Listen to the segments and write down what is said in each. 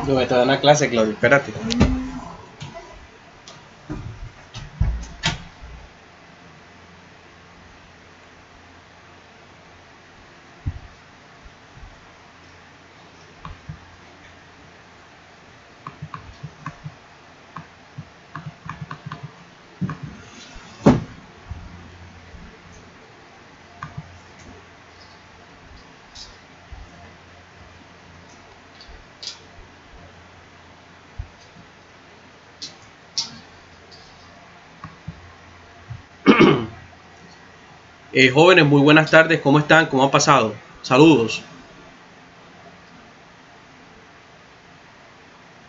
Yo me está dando una clase, Claudio, espérate. Jóvenes, muy buenas tardes, ¿cómo están? ¿Cómo han pasado? Saludos.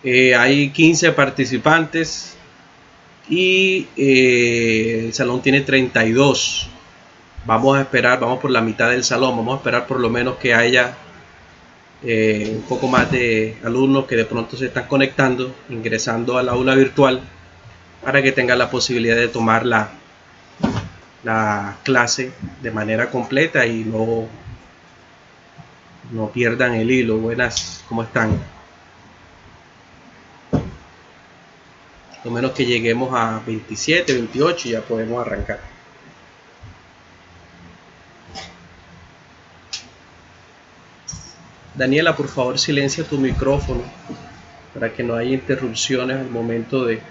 Hay 15 participantes y el salón tiene 32. Vamos a esperar, vamos por la mitad del salón, vamos a esperar por lo menos que haya un poco más de alumnos que de pronto se están conectando, ingresando al aula virtual, para que tengan la posibilidad de tomar la clase de manera completa y no pierdan el hilo. Buenas, ¿cómo están? Lo menos que lleguemos a 27, 28 y ya podemos arrancar. Daniela, por favor, silencia tu micrófono para que no haya interrupciones al momento de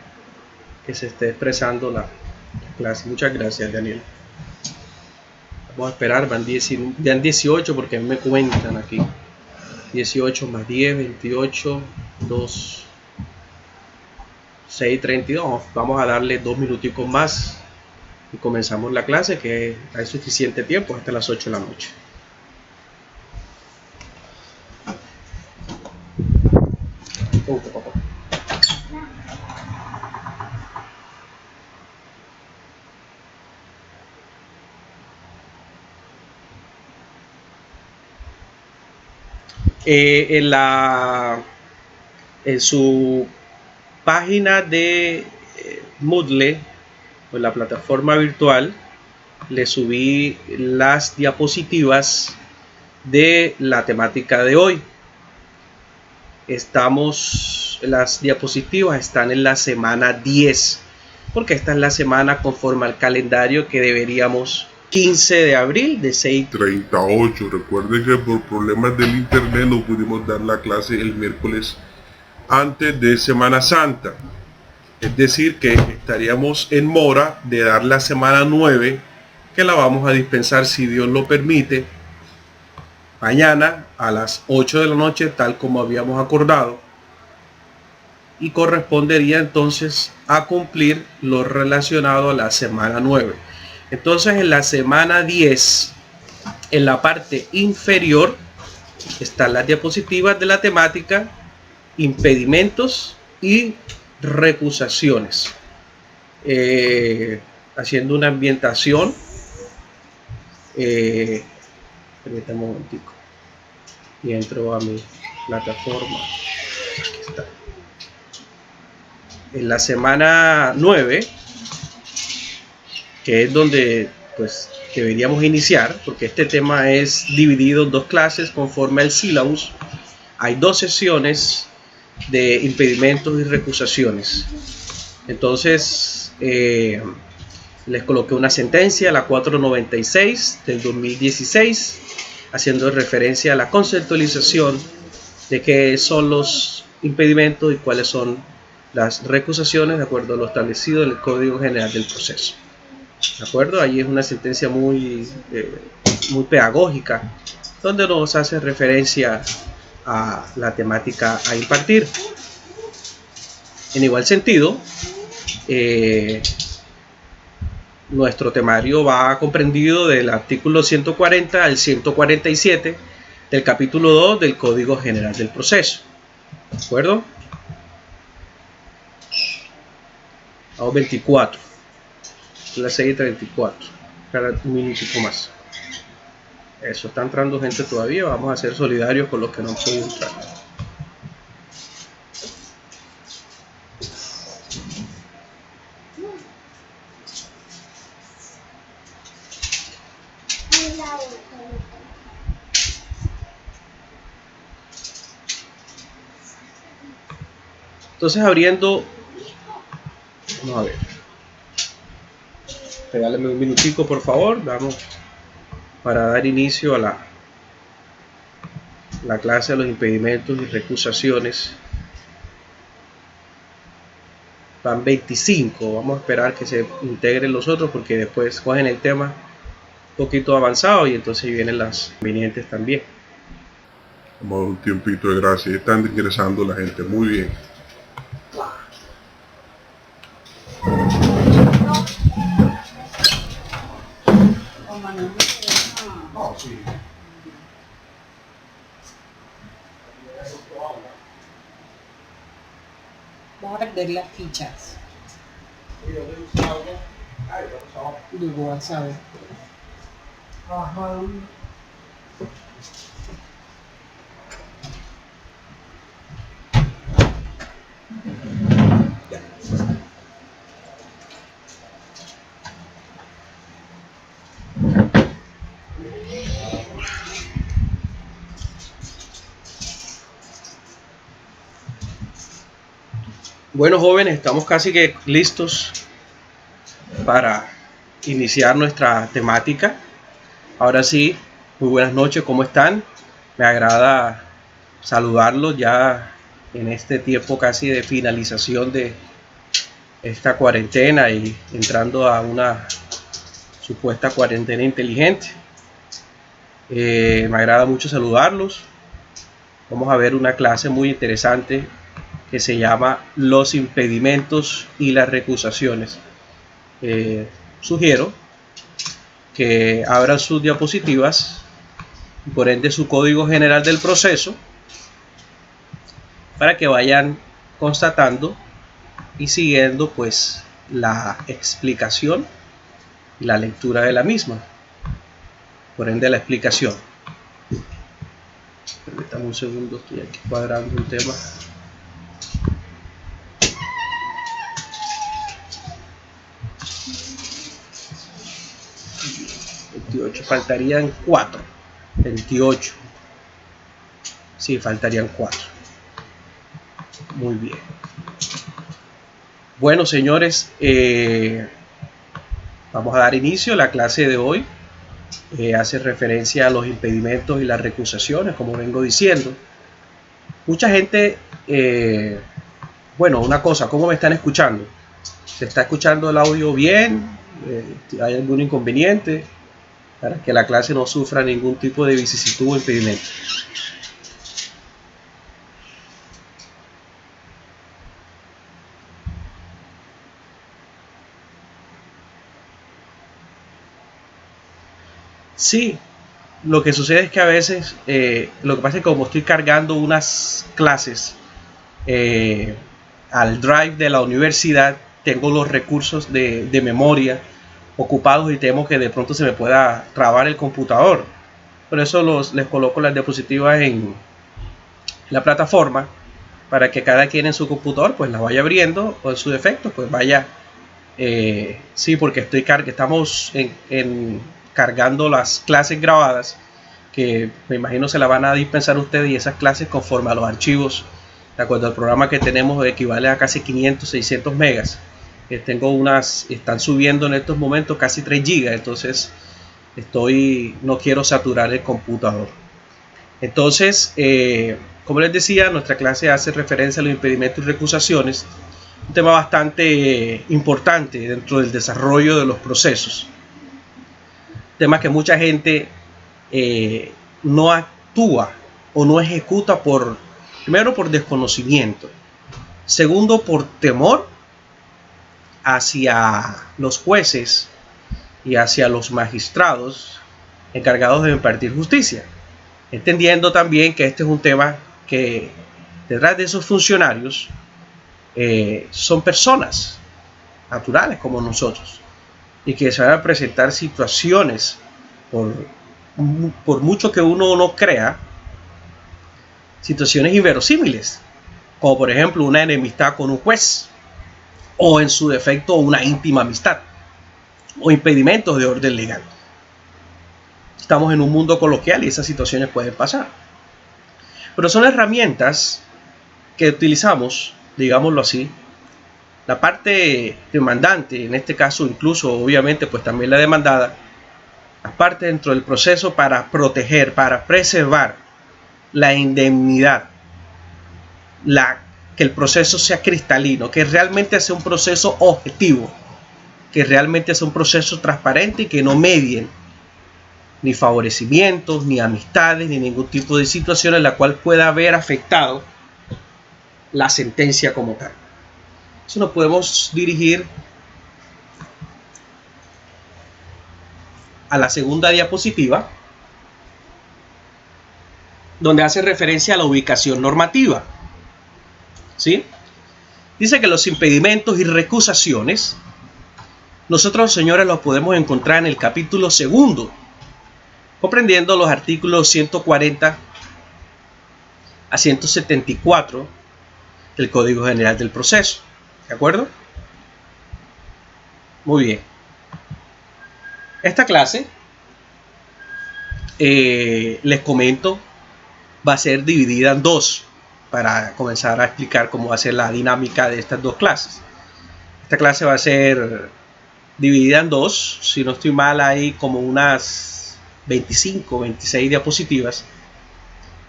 que se esté expresando la clase. Muchas gracias, Daniela. Vamos a esperar, van 18 porque a mí me cuentan aquí. 18 más 10, 28, 2, 6, 32. Vamos a darle 2 minuticos más y comenzamos la clase, que hay suficiente tiempo hasta las 8 de la noche. En su página de Moodle, o la plataforma virtual, le subí las diapositivas de la temática de hoy. Las diapositivas están en la semana 10, porque esta es la semana conforme al calendario que deberíamos 15 de abril de 6:38. Recuerden que por problemas del internet no pudimos dar la clase el miércoles antes de Semana Santa. Es decir, que estaríamos en mora de dar la semana 9, que la vamos a dispensar, si Dios lo permite, mañana a las 8 de la noche, tal como habíamos acordado. Y correspondería entonces a cumplir lo relacionado a la semana 9. Entonces, en la semana 10, en la parte inferior, están las diapositivas de la temática impedimentos y recusaciones. Haciendo una ambientación. Permítame un momentico. Y entro a mi plataforma. Aquí está. En la semana 9, que es donde pues deberíamos iniciar, porque este tema es dividido en 2 clases conforme al sílabus. Hay 2 sesiones de impedimentos y recusaciones. Entonces les coloqué una sentencia, la 496 del 2016, haciendo referencia a la conceptualización de qué son los impedimentos y cuáles son las recusaciones de acuerdo a lo establecido en el Código General del Proceso. ¿De acuerdo? Allí es una sentencia muy pedagógica, donde nos hace referencia a la temática a impartir. En igual sentido, nuestro temario va comprendido del artículo 140 al 147 del capítulo 2 del Código General del Proceso. ¿De acuerdo? Vamos 24. Las 6:34. Un minutico más. Eso, está entrando gente todavía. Vamos a ser solidarios con los que no han podido entrar. Entonces, abriendo, vamos a ver, regálame un minutico por favor, vamos para dar inicio a la clase de los impedimentos y recusaciones. Van 25, vamos a esperar que se integren los otros porque después cogen el tema un poquito avanzado y entonces vienen las convenientes también. Vamos a dar un tiempito de gracia, están ingresando la gente, muy bien. Vamos a perder las fichas. Digo, ¿sabes? Bueno, jóvenes, estamos casi que listos para iniciar nuestra temática. Ahora sí, muy buenas noches, ¿cómo están? Me agrada saludarlos ya en este tiempo casi de finalización de esta cuarentena y entrando a una supuesta cuarentena inteligente. Me agrada mucho saludarlos. Vamos a ver una clase muy interesante que se llama Los impedimentos y las recusaciones. Sugiero que abran sus diapositivas y por ende su Código General del Proceso para que vayan constatando y siguiendo pues la explicación y la lectura de la misma. Por ende la explicación. Permítame un segundo, estoy aquí cuadrando un tema. Faltarían 4. 28. Sí, faltarían 4. Muy bien. Bueno, señores, vamos a dar inicio a la clase de hoy. Hace referencia a los impedimentos y las recusaciones, como vengo diciendo. Mucha gente, bueno, una cosa, ¿cómo me están escuchando? ¿Se está escuchando el audio bien? ¿Hay algún inconveniente? Para que la clase no sufra ningún tipo de vicisitud o impedimento. Sí, lo que sucede es que a veces, lo que pasa es que como estoy cargando unas clases al drive de la universidad, tengo los recursos de memoria ocupados y temo que de pronto se me pueda trabar el computador. Por eso les coloco las diapositivas en la plataforma para que cada quien en su computador pues las vaya abriendo o en su defecto pues vaya sí, porque estamos cargando las clases grabadas que me imagino se la van a dispensar ustedes, y esas clases conforme a los archivos de acuerdo al programa que tenemos equivale a casi 500, 600 megas. Están subiendo en estos momentos casi 3 gigas, entonces no quiero saturar el computador. Entonces, como les decía, nuestra clase hace referencia a los impedimentos y recusaciones, un tema bastante importante dentro del desarrollo de los procesos. Tema que mucha gente no actúa o no ejecuta primero por desconocimiento, segundo por temor hacia los jueces y hacia los magistrados encargados de impartir justicia, entendiendo también que este es un tema que detrás de esos funcionarios son personas naturales como nosotros y que se van a presentar situaciones, por mucho que uno no crea, situaciones inverosímiles, como por ejemplo una enemistad con un juez, o en su defecto una íntima amistad, o impedimentos de orden legal. Estamos en un mundo coloquial y esas situaciones pueden pasar, pero son herramientas que utilizamos, digámoslo así, la parte demandante, en este caso incluso obviamente pues también la demandada, la parte dentro del proceso para proteger, para preservar la indemnidad, que el proceso sea cristalino, que realmente sea un proceso objetivo, que realmente sea un proceso transparente y que no medien ni favorecimientos, ni amistades, ni ningún tipo de situación en la cual pueda haber afectado la sentencia como tal. Eso nos podemos dirigir a la segunda diapositiva, donde hace referencia a la ubicación normativa. ¿Sí? Dice que los impedimentos y recusaciones, nosotros, señores, los podemos encontrar en el capítulo 2, comprendiendo los artículos 140 a 174 del Código General del Proceso. ¿De acuerdo? Muy bien. Esta clase, les comento, va a ser dividida en dos, para comenzar a explicar cómo va a ser la dinámica de estas dos clases. Esta clase va a ser dividida en dos, si no estoy mal hay como unas 25, 26 diapositivas.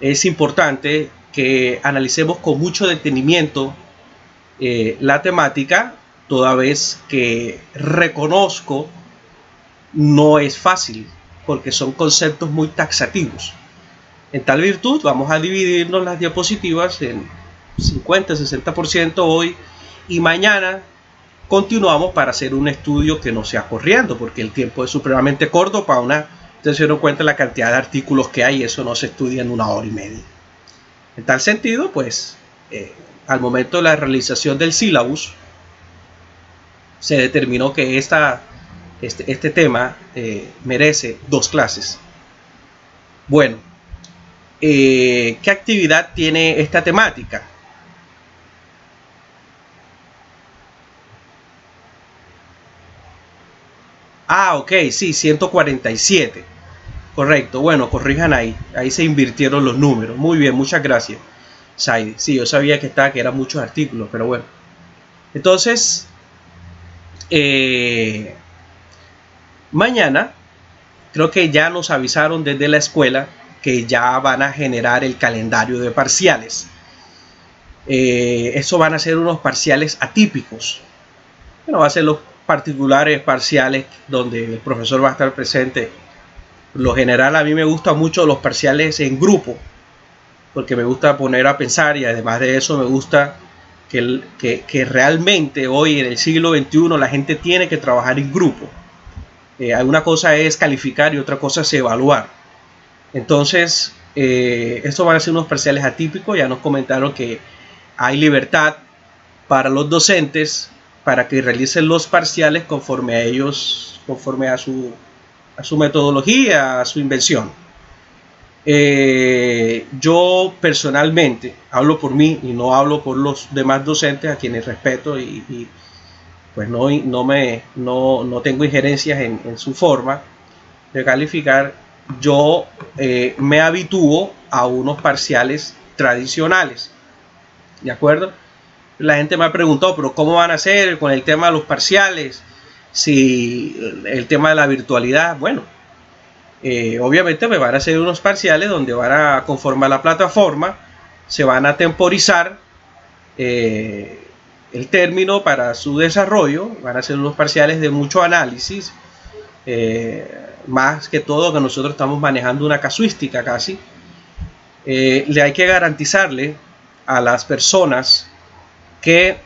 Es importante que analicemos con mucho detenimiento la temática, toda vez que reconozco no es fácil, porque son conceptos muy taxativos. En tal virtud vamos a dividirnos las diapositivas en 50-60% hoy, y mañana continuamos para hacer un estudio que no sea corriendo, porque el tiempo es supremamente corto para una. Ustedes se dieron cuenta de la cantidad de artículos que hay, y eso no se estudia en 1 hora y media. En tal sentido, pues, al momento de la realización del sílabus, se determinó que este tema merece 2 clases. Bueno, ¿qué actividad tiene esta temática? Ok, sí, 147. Correcto, bueno, corrijan ahí se invirtieron los números. Muy bien, muchas gracias, Saidi. Sí, yo sabía que eran muchos artículos, pero bueno. Entonces, mañana, creo que ya nos avisaron desde la escuela que ya van a generar el calendario de parciales. Eso van a ser unos parciales atípicos. Bueno, va a ser los particulares parciales donde el profesor va a estar presente. Por lo general, a mí me gustan mucho los parciales en grupo, porque me gusta poner a pensar, y además de eso me gusta que realmente hoy en el siglo XXI la gente tiene que trabajar en grupo. Una cosa es calificar y otra cosa es evaluar. Entonces, estos van a ser unos parciales atípicos. Ya nos comentaron que hay libertad para los docentes para que realicen los parciales conforme a ellos, conforme a su metodología, a su invención. Yo personalmente hablo por mí y no hablo por los demás docentes, a quienes respeto y pues no tengo injerencias en su forma de calificar. Yo me habitúo a unos parciales tradicionales, ¿de acuerdo? La gente me ha preguntado, pero ¿cómo van a hacer con el tema de los parciales? Si el tema de la virtualidad, bueno, obviamente me van a hacer unos parciales donde van a conformar la plataforma, se van a temporizar el término para su desarrollo, van a ser unos parciales de mucho análisis, más que todo que nosotros estamos manejando una casuística casi. Le hay que garantizarle a las personas que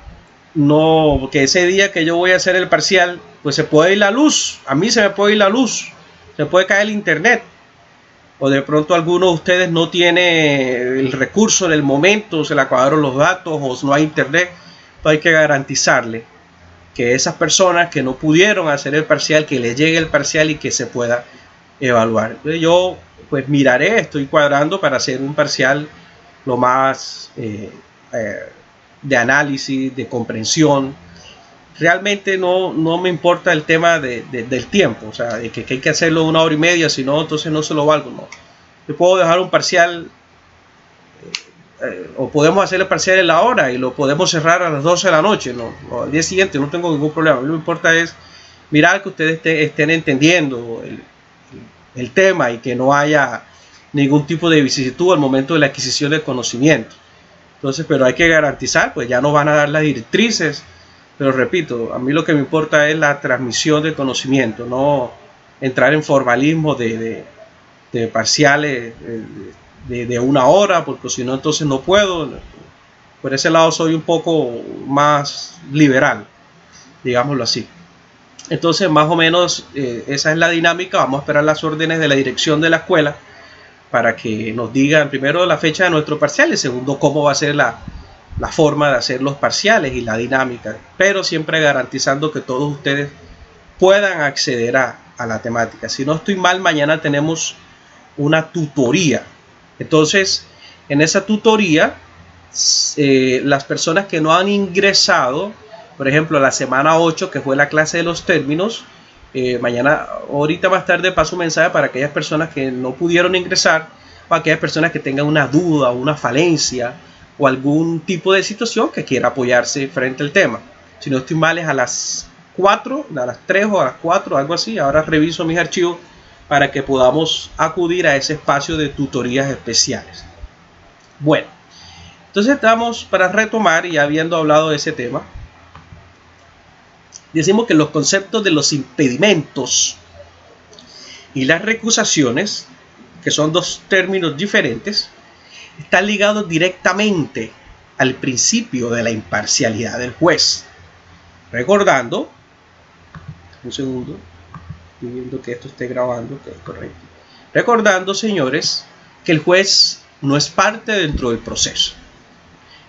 ese día que yo voy a hacer el parcial, pues se puede ir la luz, a mí se me puede ir la luz, se puede caer el internet, o de pronto alguno de ustedes no tiene el recurso en el momento, se le acabaron los datos o no hay internet. Pues hay que garantizarle que esas personas que no pudieron hacer el parcial, que les llegue el parcial y que se pueda evaluar. Entonces yo pues miraré, estoy cuadrando para hacer un parcial lo más de análisis, de comprensión. Realmente no me importa el tema del tiempo, o sea, de que hay que hacerlo 1 hora y media, si no, entonces no se lo valgo, no. Yo puedo dejar un parcial, o podemos hacer el parcial en la hora y lo podemos cerrar a las 12 de la noche, no, al día siguiente, no tengo ningún problema. A mí lo que importa es mirar que ustedes estén entendiendo el tema y que no haya ningún tipo de vicisitud al momento de la adquisición del conocimiento. Entonces, pero hay que garantizar, pues ya nos van a dar las directrices. Pero repito, a mí lo que me importa es la transmisión del conocimiento, no entrar en formalismo de parciales de 1 hora, porque si no, entonces no puedo. Por ese lado soy un poco más liberal, digámoslo así. Entonces, más o menos esa es la dinámica. Vamos a esperar las órdenes de la dirección de la escuela para que nos digan primero la fecha de nuestro parcial y segundo cómo va a ser la forma de hacer los parciales y la dinámica, pero siempre garantizando que todos ustedes puedan acceder a la temática. Si no estoy mal, mañana tenemos una tutoría. Entonces, en esa tutoría, las personas que no han ingresado, por ejemplo, la semana 8, que fue la clase de los términos, mañana, ahorita más tarde paso un mensaje para aquellas personas que no pudieron ingresar, o aquellas personas que tengan una duda o una falencia, o algún tipo de situación que quiera apoyarse frente al tema. Si no estoy mal, es a las 4, a las 3 o a las 4, algo así. Ahora reviso mis archivos para que podamos acudir a ese espacio de tutorías especiales. Bueno, entonces estamos para retomar, y habiendo hablado de ese tema, decimos que los conceptos de los impedimentos y las recusaciones, que son dos términos diferentes, están ligados directamente al principio de la imparcialidad del juez. Recordando, un segundo, estoy viendo que esto esté grabando, que es correcto. Recordando, señores, que el juez no es parte dentro del proceso.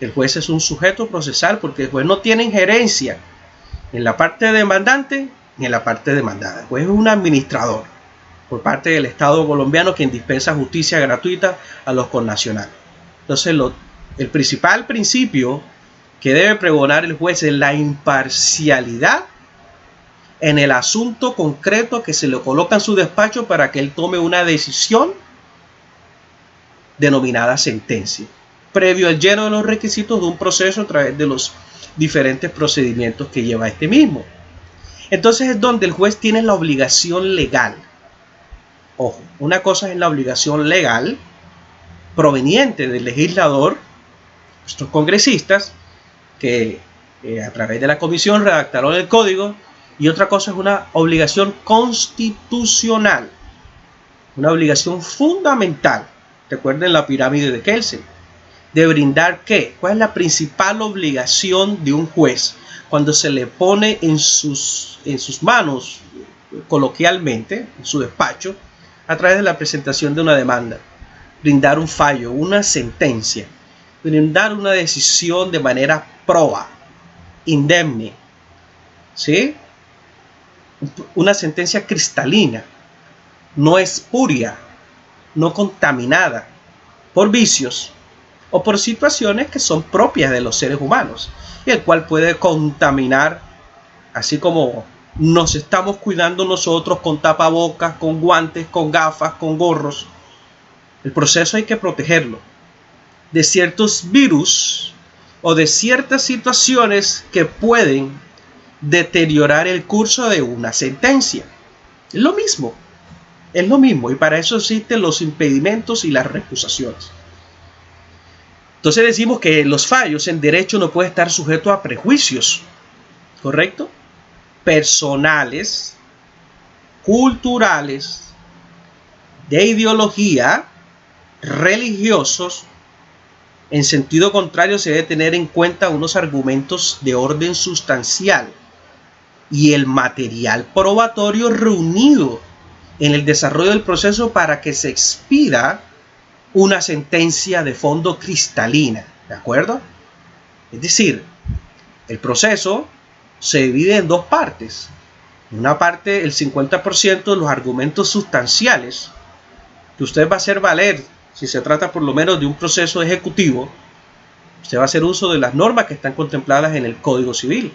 El juez es un sujeto procesal porque el juez no tiene injerencia en la parte demandante ni en la parte demandada. El juez es un administrador por parte del Estado colombiano quien dispensa justicia gratuita a los connacionales. Entonces, el principal principio que debe pregonar el juez es la imparcialidad en el asunto concreto que se le coloca en su despacho para que él tome una decisión denominada sentencia, previo al lleno de los requisitos de un proceso a través de los diferentes procedimientos que lleva este mismo. Entonces es donde el juez tiene la obligación legal. Ojo, una cosa es la obligación legal proveniente del legislador, nuestros congresistas, que a través de la comisión redactaron el código, y otra cosa es una obligación constitucional, una obligación fundamental. Recuerden la pirámide de Kelsen, de brindar ¿qué? ¿Cuál es la principal obligación de un juez cuando se le pone en sus manos, coloquialmente, en su despacho, a través de la presentación de una demanda? Brindar un fallo, una sentencia, brindar una decisión de manera proba, indemne, ¿sí? Una sentencia cristalina, no espuria, no contaminada por vicios o por situaciones que son propias de los seres humanos, y el cual puede contaminar, así como nos estamos cuidando nosotros con tapabocas, con guantes, con gafas, con gorros. El proceso hay que protegerlo de ciertos virus o de ciertas situaciones que pueden deteriorar el curso de una sentencia. Es lo mismo. Es lo mismo, y para eso existen los impedimentos y las recusaciones. Entonces decimos que los fallos en derecho no pueden estar sujetos a prejuicios, ¿correcto? Personales, culturales, de ideología, religiosos. En sentido contrario, se debe tener en cuenta unos argumentos de orden sustancial y el material probatorio reunido en el desarrollo del proceso para que se expida una sentencia de fondo cristalina, ¿de acuerdo? Es decir, el proceso se divide en dos partes. En una parte, el 50% de los argumentos sustanciales que usted va a hacer valer, si se trata por lo menos de un proceso ejecutivo, usted va a hacer uso de las normas que están contempladas en el Código Civil,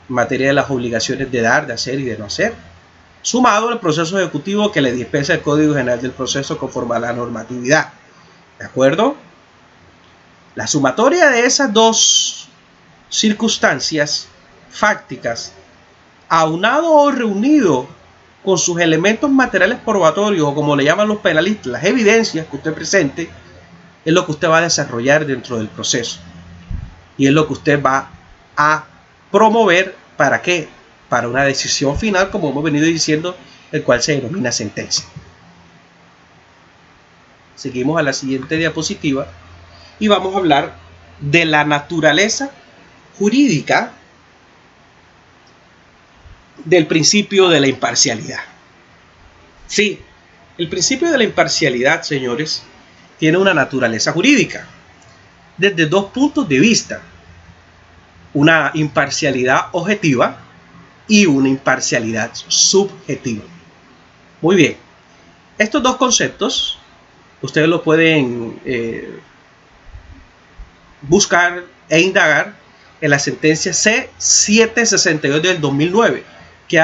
en materia de las obligaciones de dar, de hacer y de no hacer, sumado al proceso ejecutivo que le dispensa el Código General del Proceso conforme a la normatividad. ¿De acuerdo? La sumatoria de esas dos circunstancias fácticas, aunado o reunido con sus elementos materiales probatorios, o como le llaman los penalistas, las evidencias que usted presente, es lo que usted va a desarrollar dentro del proceso. Y es lo que usted va a promover, ¿para qué? Para una decisión final, como hemos venido diciendo, el cual se denomina sentencia. Seguimos a la siguiente diapositiva y vamos a hablar de la naturaleza jurídica del principio de la imparcialidad. Sí, el principio de la imparcialidad, señores, tiene una naturaleza jurídica desde dos puntos de vista: una imparcialidad objetiva y una imparcialidad subjetiva. Muy bien, estos dos conceptos ustedes los pueden buscar e indagar en la sentencia C-762 del 2009, que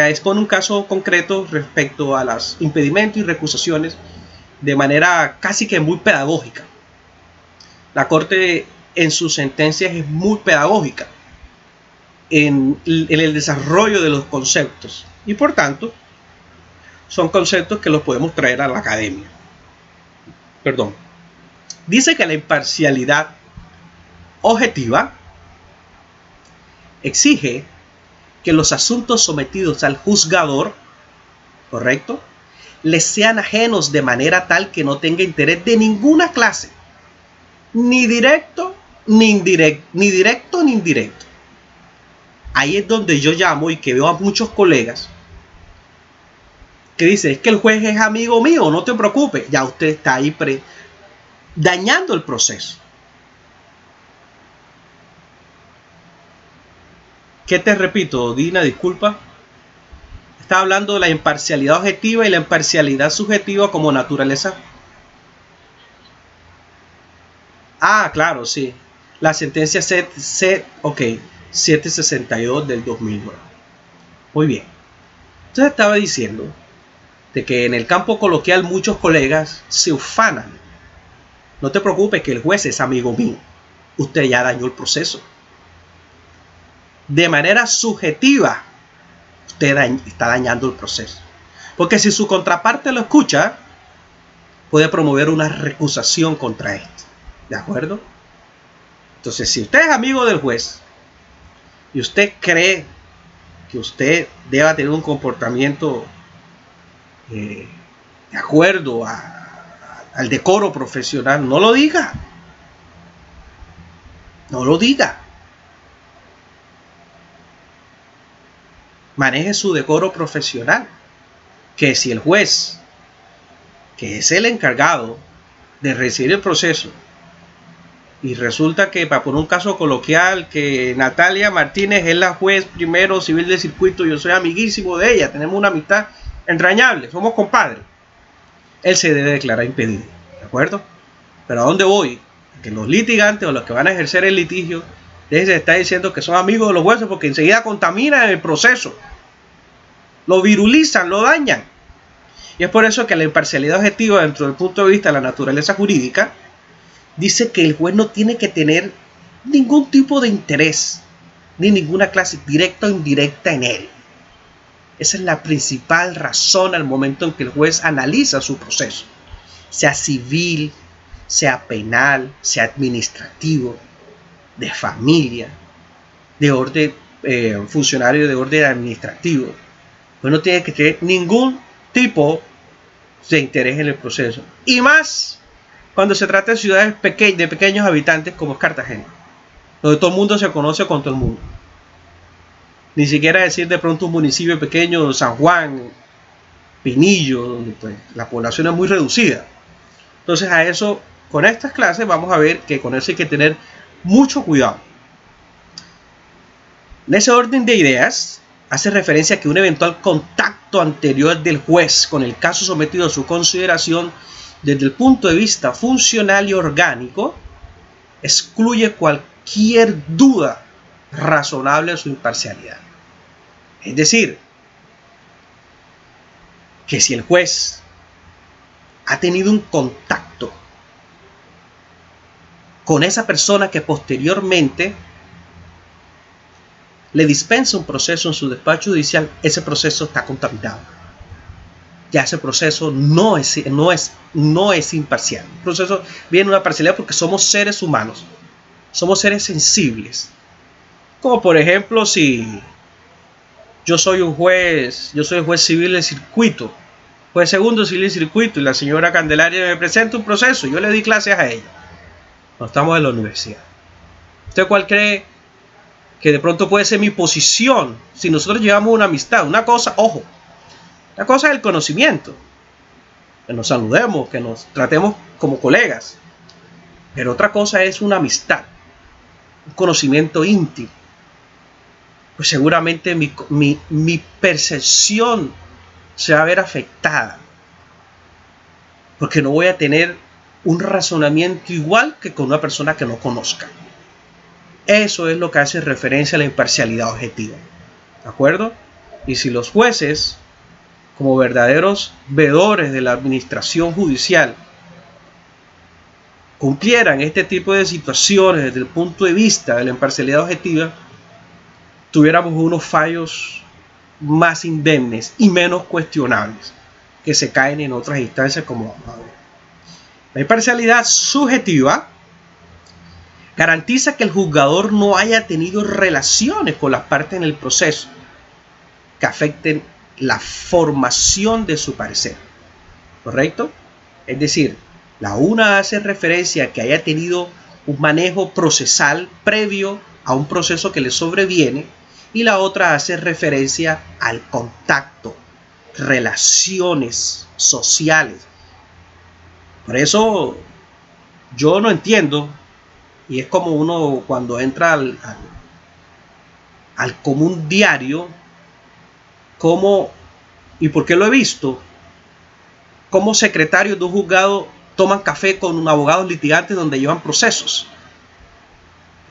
expone un caso concreto respecto a los impedimentos y recusaciones de manera casi que muy pedagógica. La Corte en sus sentencias es muy pedagógica en el desarrollo de los conceptos, y por tanto son conceptos que los podemos traer a la academia. Dice que la imparcialidad objetiva exige que los asuntos sometidos al juzgador, ¿correcto?, les sean ajenos de manera tal que no tenga interés de ninguna clase, ni directo ni indirecto. Ahí es donde yo llamo y que veo a muchos colegas que dicen: es que el juez es amigo mío, no te preocupes. Ya usted está ahí dañando el proceso. ¿Qué te repito, Dina? Disculpa. Estaba hablando de la imparcialidad objetiva y la imparcialidad subjetiva como naturaleza. Ah, claro, sí. La sentencia 762 del 2009. Muy bien. Entonces estaba diciendo de que en el campo coloquial muchos colegas se ufanan. No te preocupes, que el juez es amigo mío. Usted ya dañó el proceso. De manera subjetiva, usted está dañando el proceso. Porque si su contraparte lo escucha, puede promover una recusación contra él. ¿De acuerdo? Entonces, si usted es amigo del juez y usted cree que usted deba tener un comportamiento de acuerdo al decoro profesional, no lo diga. No lo diga. Maneje su decoro profesional. Que si el juez, que es el encargado de recibir el proceso, y resulta que, para poner un caso coloquial, que Natalia Martínez es la juez primero civil del circuito, yo soy amiguísimo de ella, tenemos una amistad entrañable, somos compadres, él se debe declarar impedido, ¿de acuerdo? Pero ¿a dónde voy? Que los litigantes o los que van a ejercer el litigio se está diciendo que son amigos de los jueces, porque enseguida contaminan el proceso, lo virulizan, lo dañan. Y es por eso que la imparcialidad objetiva, dentro del punto de vista de la naturaleza jurídica, dice que el juez no tiene que tener ningún tipo de interés, ni ninguna clase directa o indirecta en él. Esa es la principal razón al momento en que el juez analiza su proceso, sea civil, sea penal, sea administrativo, de familia, de orden, funcionario de orden administrativo. Pues no tiene que tener ningún tipo de interés en el proceso. Y más cuando se trata de ciudades de pequeños habitantes como es Cartagena, donde todo el mundo se conoce con todo el mundo. Ni siquiera decir de pronto un municipio pequeño, San Juan, Pinillo, donde pues, la población es muy reducida. Entonces a eso, con estas clases vamos a ver que con eso hay que tener mucho cuidado. En ese orden de ideas, hace referencia a que un eventual contacto anterior del juez con el caso sometido a su consideración desde el punto de vista funcional y orgánico excluye cualquier duda razonable de su imparcialidad. Es decir, que si el juez ha tenido un contacto con esa persona que posteriormente le dispensa un proceso en su despacho judicial, ese proceso está contaminado. Ya ese proceso no es imparcial. El proceso viene una parcialidad porque somos seres humanos, somos seres sensibles. Como por ejemplo, si yo soy el juez civil del circuito, juez segundo civil del circuito, y la señora Candelaria me presenta un proceso, yo le di clases a ella. No estamos en la universidad. ¿Usted cuál cree que de pronto puede ser mi posición si nosotros llevamos una amistad? Una cosa, ojo, una cosa es el conocimiento, que nos saludemos, que nos tratemos como colegas, pero otra cosa es una amistad, un conocimiento íntimo. Pues seguramente mi percepción se va a ver afectada, porque no voy a tener un razonamiento igual que con una persona que no conozca. Eso es lo que hace referencia a la imparcialidad objetiva, ¿de acuerdo? Y si los jueces, como verdaderos veedores de la administración judicial, cumplieran este tipo de situaciones desde el punto de vista de la imparcialidad objetiva, tuviéramos unos fallos más indemnes y menos cuestionables que se caen en otras instancias, como vamos a ver. La imparcialidad subjetiva garantiza que el juzgador no haya tenido relaciones con las partes en el proceso que afecten la formación de su parecer, ¿correcto? Es decir, la una hace referencia a que haya tenido un manejo procesal previo a un proceso que le sobreviene, y la otra hace referencia al contacto, relaciones sociales. Por eso yo no entiendo, y es como uno cuando entra al común diario, cómo, y porque lo he visto, cómo secretarios de un juzgado toman café con abogados litigantes donde llevan procesos.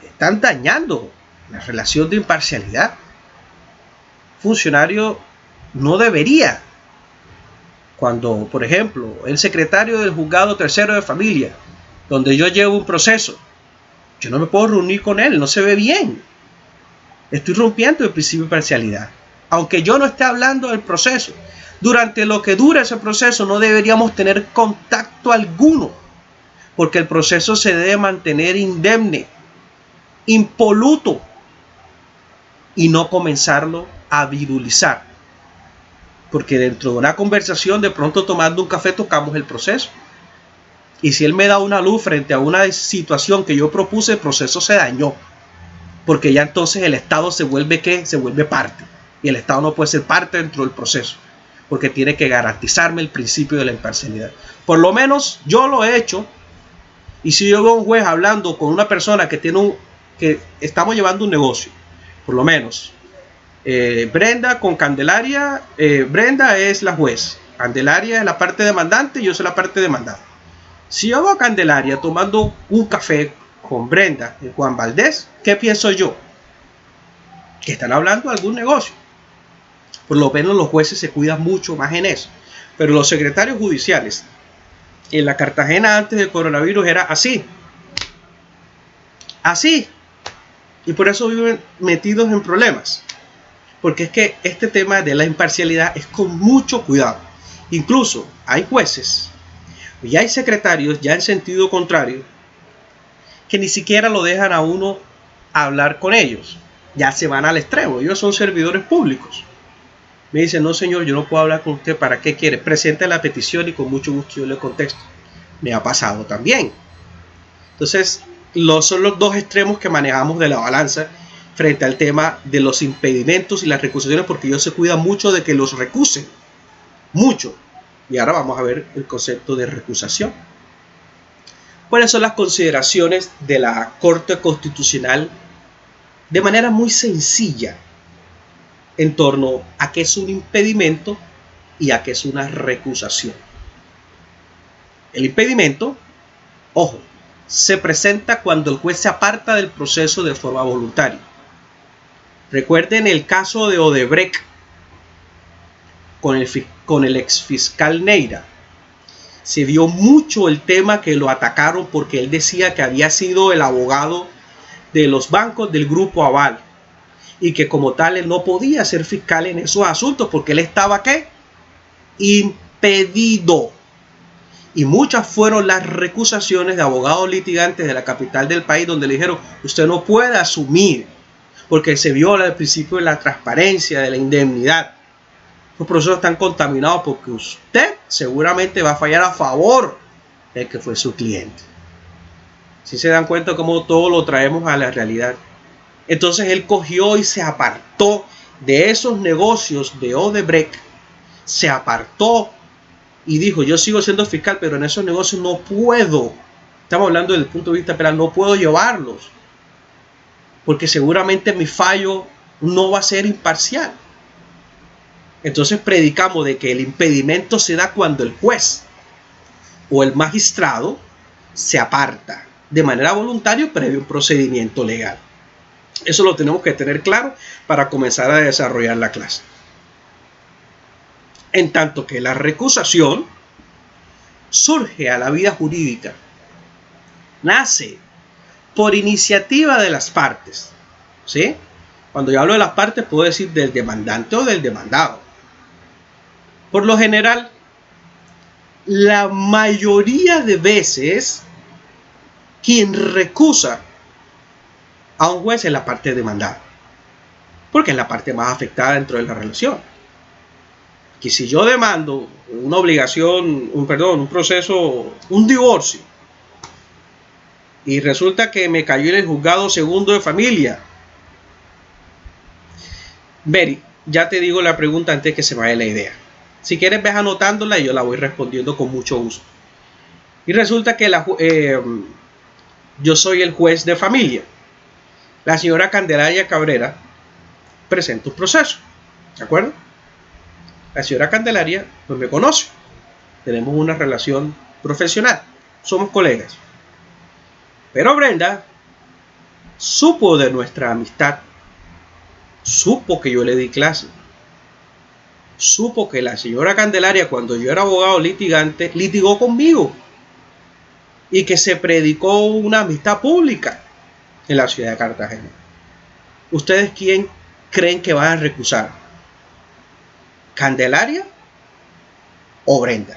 Están dañando la relación de imparcialidad. Funcionario no debería, cuando por ejemplo el secretario del juzgado tercero de familia, donde yo llevo un proceso, yo no me puedo reunir con él, no se ve bien. Estoy rompiendo el principio de imparcialidad. Aunque yo no esté hablando del proceso, durante lo que dura ese proceso no deberíamos tener contacto alguno, porque el proceso se debe mantener indemne, impoluto, y no comenzarlo a virulizar, porque dentro de una conversación, de pronto tomando un café, tocamos el proceso, y si él me da una luz frente a una situación que yo propuse, el proceso se dañó, porque ya entonces el Estado se vuelve parte, y el Estado no puede ser parte dentro del proceso, porque tiene que garantizarme el principio de la imparcialidad. Por lo menos yo lo he hecho. Y si yo veo a un juez hablando con una persona que estamos llevando un negocio, por lo menos Brenda con Candelaria, Brenda es la juez, Candelaria es la parte demandante y yo soy la parte demandada. Si yo veo a Candelaria tomando un café con Brenda y Juan Valdés, ¿qué pienso yo? Que están hablando de algún negocio. Por lo menos los jueces se cuidan mucho más en eso. Pero los secretarios judiciales en la Cartagena antes del coronavirus era así. Así. Y por eso viven metidos en problemas. porque es que este tema de la imparcialidad es con mucho cuidado. Incluso hay jueces y hay secretarios ya en sentido contrario que ni siquiera lo dejan a uno hablar con ellos. Ya se van al extremo. Ellos son servidores públicos. Me dicen, no señor, yo no puedo hablar con usted. ¿Para qué quiere? Presente la petición y con mucho gusto yo le contesto. Me ha pasado también. Entonces, son los dos extremos que manejamos de la balanza frente al tema de los impedimentos y las recusaciones, porque ellos se cuidan mucho de que los recusen. Mucho. Y ahora vamos a ver el concepto de recusación. ¿Cuáles son las consideraciones de la Corte Constitucional de manera muy sencilla en torno a qué es un impedimento y a qué es una recusación? El impedimento, ojo, se presenta cuando el juez se aparta del proceso de forma voluntaria. Recuerden el caso de Odebrecht con el exfiscal Neira. Se vio mucho el tema que lo atacaron porque él decía que había sido el abogado de los bancos del Grupo Aval y que como tal él no podía ser fiscal en esos asuntos porque él estaba ¿qué? Impedido. Y muchas fueron las recusaciones de abogados litigantes de la capital del país donde le dijeron, usted no puede asumir porque se viola el principio de la transparencia, de la indemnidad. Los procesos están contaminados porque usted seguramente va a fallar a favor del que fue su cliente. Si se dan cuenta cómo todo lo traemos a la realidad. Entonces él cogió y se apartó de esos negocios de Odebrecht. Se apartó y dijo, yo sigo siendo fiscal, pero en esos negocios no puedo. Estamos hablando desde el punto de vista penal, no puedo llevarlos. Porque seguramente mi fallo no va a ser imparcial. Entonces predicamos de que el impedimento se da cuando el juez o el magistrado se aparta de manera voluntaria previo a un procedimiento legal. Eso lo tenemos que tener claro para comenzar a desarrollar la clase. En tanto que la recusación surge a la vida jurídica, nace por iniciativa de las partes. ¿Sí? Cuando yo hablo de las partes puedo decir del demandante o del demandado. Por lo general, la mayoría de veces, quien recusa a un juez es la parte demandada, porque es la parte más afectada dentro de la relación. Que si yo demando una obligación, un proceso, un divorcio, y resulta que me cayó en el juzgado segundo de familia, Mary, ya te digo la pregunta antes que se me vaya la idea. Si quieres, ves anotándola y yo la voy respondiendo con mucho gusto. Y resulta que yo soy el juez de familia. La señora Candelaria Cabrera presenta un proceso. ¿De acuerdo? La señora Candelaria pues me conoce. Tenemos una relación profesional. Somos colegas. Pero Brenda supo de nuestra amistad. Supo que yo le di clase. Supo que la señora Candelaria, cuando yo era abogado litigante, litigó conmigo y que se predicó una amistad pública en la ciudad de Cartagena. ¿Ustedes quién creen que van a recusar? ¿Candelaria o Brenda?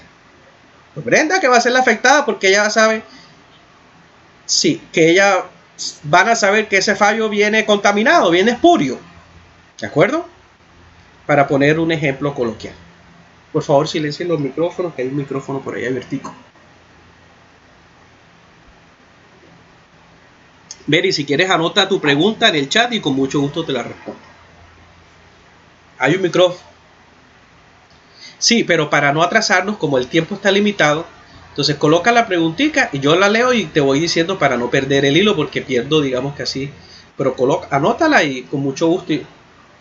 Pues Brenda, que va a ser la afectada porque ella sabe, sí, que ella van a saber que ese fallo viene contaminado, viene espurio. ¿De acuerdo? Para poner un ejemplo coloquial. Por favor, silencien los micrófonos, que hay un micrófono por ahí abiertico. Mary, si quieres anota tu pregunta en el chat y con mucho gusto te la respondo. Hay un micrófono. Sí, pero para no atrasarnos, como el tiempo está limitado, entonces coloca la preguntita y yo la leo y te voy diciendo para no perder el hilo porque pierdo, digamos que así. Pero anótala y con mucho gusto.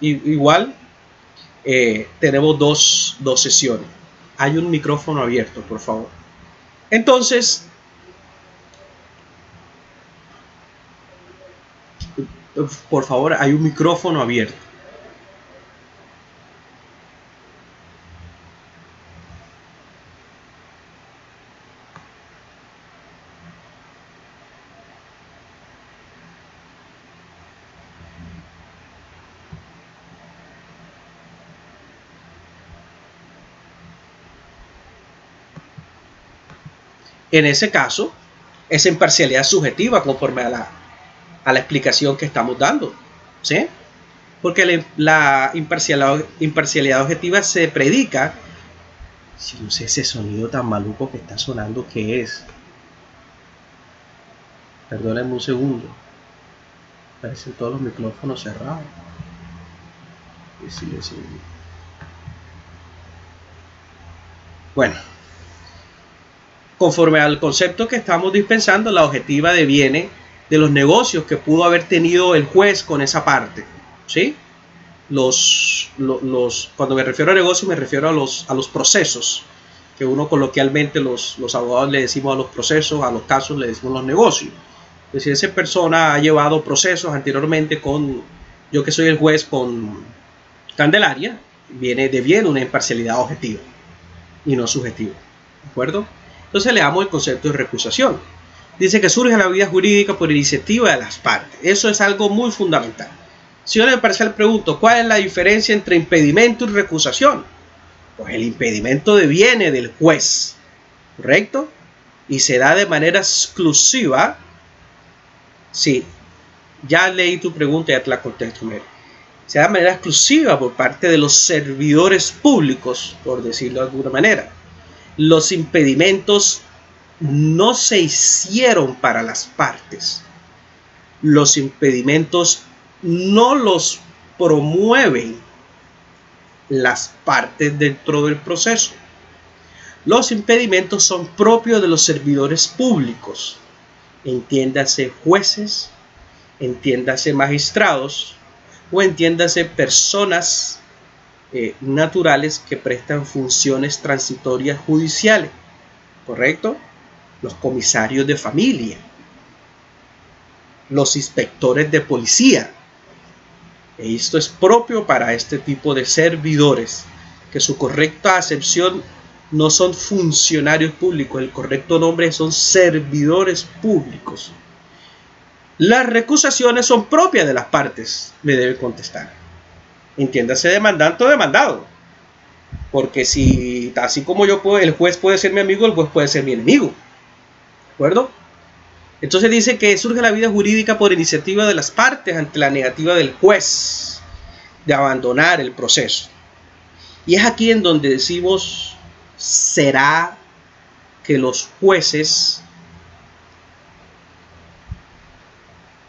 Igual tenemos dos sesiones. Hay un micrófono abierto, por favor. Entonces, por favor, hay un micrófono abierto. En ese caso, esa imparcialidad es subjetiva conforme a la explicación que estamos dando, ¿sí? Porque la imparcialidad objetiva se predica. Si no sé ese sonido tan maluco que está sonando, ¿qué es? Perdónenme un segundo. Parecen todos los micrófonos cerrados. Bueno, conforme al concepto que estamos dispensando, la objetiva deviene de los negocios que pudo haber tenido el juez con esa parte, ¿sí? Cuando me refiero a negocios, me refiero a los procesos, que uno coloquialmente los abogados le decimos a los procesos, a los casos le decimos los negocios. Es decir, esa persona ha llevado procesos anteriormente yo que soy el juez con Candelaria, deviene una imparcialidad objetiva y no subjetiva, ¿de acuerdo? Entonces le damos el concepto de recusación. Dice que surge la vida jurídica por iniciativa de las partes. Eso es algo muy fundamental. Si yo en el parcial pregunto, ¿cuál es la diferencia entre impedimento y recusación? Pues el impedimento deviene del juez, ¿correcto? Y se da de manera exclusiva. Sí, ya leí tu pregunta y ya te la contesto primero. Se da de manera exclusiva por parte de los servidores públicos, por decirlo de alguna manera. Los impedimentos no se hicieron para las partes. Los impedimentos no los promueven las partes dentro del proceso. Los impedimentos son propios de los servidores públicos. Entiéndase jueces, entiéndase magistrados o entiéndase personas naturales que prestan funciones transitorias judiciales, ¿correcto? Los comisarios de familia, los inspectores de policía. Esto es propio para este tipo de servidores, que su correcta acepción no son funcionarios públicos, el correcto nombre son servidores públicos. Las recusaciones son propias de las partes, me debe contestar. Entiéndase demandante o demandado. Porque si, así como el juez puede ser mi amigo, el juez puede ser mi enemigo. ¿De acuerdo? Entonces dice que surge la vida jurídica por iniciativa de las partes ante la negativa del juez de abandonar el proceso. Y es aquí en donde decimos, ¿será que los jueces,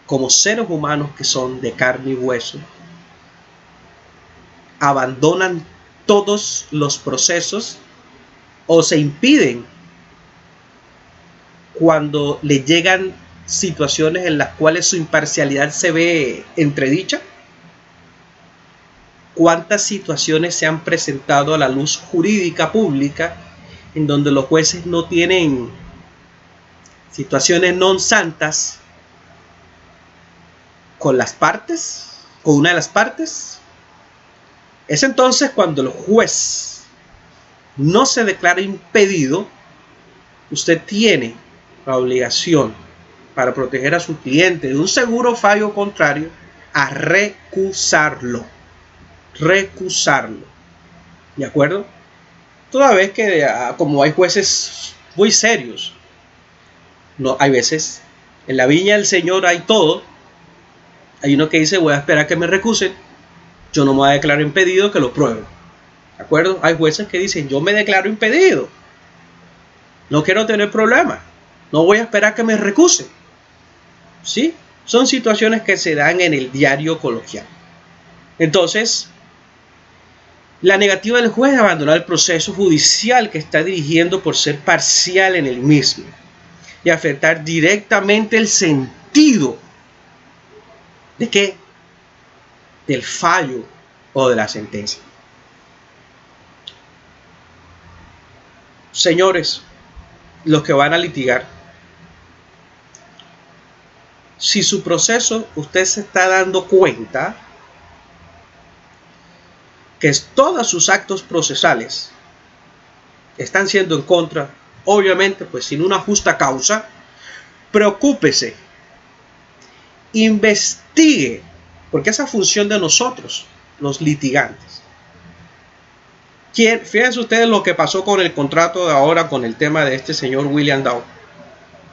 como seres humanos que son de carne y hueso, abandonan todos los procesos o se impiden cuando le llegan situaciones en las cuales su imparcialidad se ve entredicha? ¿Cuántas situaciones se han presentado a la luz jurídica pública en donde los jueces no tienen situaciones non santas con las partes, con una de las partes? Es entonces cuando el juez no se declara impedido, usted tiene la obligación, para proteger a su cliente de un seguro fallo contrario, a recusarlo. ¿De acuerdo? Toda vez que, como hay jueces muy serios, no, hay veces, en la viña del Señor hay todo. Hay uno que dice, voy a esperar que me recusen, yo no me voy a declarar impedido, que lo prueben. ¿De acuerdo? Hay jueces que dicen, yo me declaro impedido, no quiero tener problemas, no voy a esperar que me recusen. ¿Sí? Son situaciones que se dan en el diario coloquial. Entonces, la negativa del juez de abandonar el proceso judicial que está dirigiendo por ser parcial en el mismo y afectar directamente el sentido ¿de qué? Del fallo o de la sentencia. Señores, los que van a litigar, si su proceso usted se está dando cuenta que todos sus actos procesales están siendo en contra, obviamente pues sin una justa causa, preocúpese, investigue, porque esa función de nosotros, los litigantes. Fíjense ustedes lo que pasó con el contrato de ahora con el tema de este señor William Dow.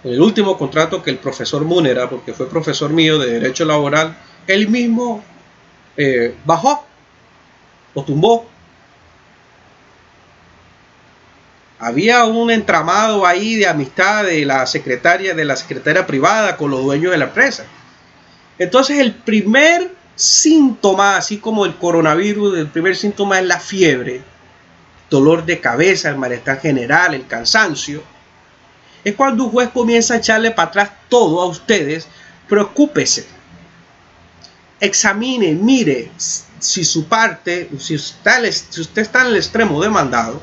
En el último contrato que el profesor Múnera, porque fue profesor mío de Derecho Laboral, él mismo bajó o tumbó. Había un entramado ahí de amistad de la secretaria privada con los dueños de la empresa. Entonces el primer síntoma, así como el coronavirus, el primer síntoma es la fiebre, dolor de cabeza, el malestar general, el cansancio. Es cuando un juez comienza a echarle para atrás todo a ustedes. Preocúpese, examine, mire si su parte, si usted está en el extremo demandado,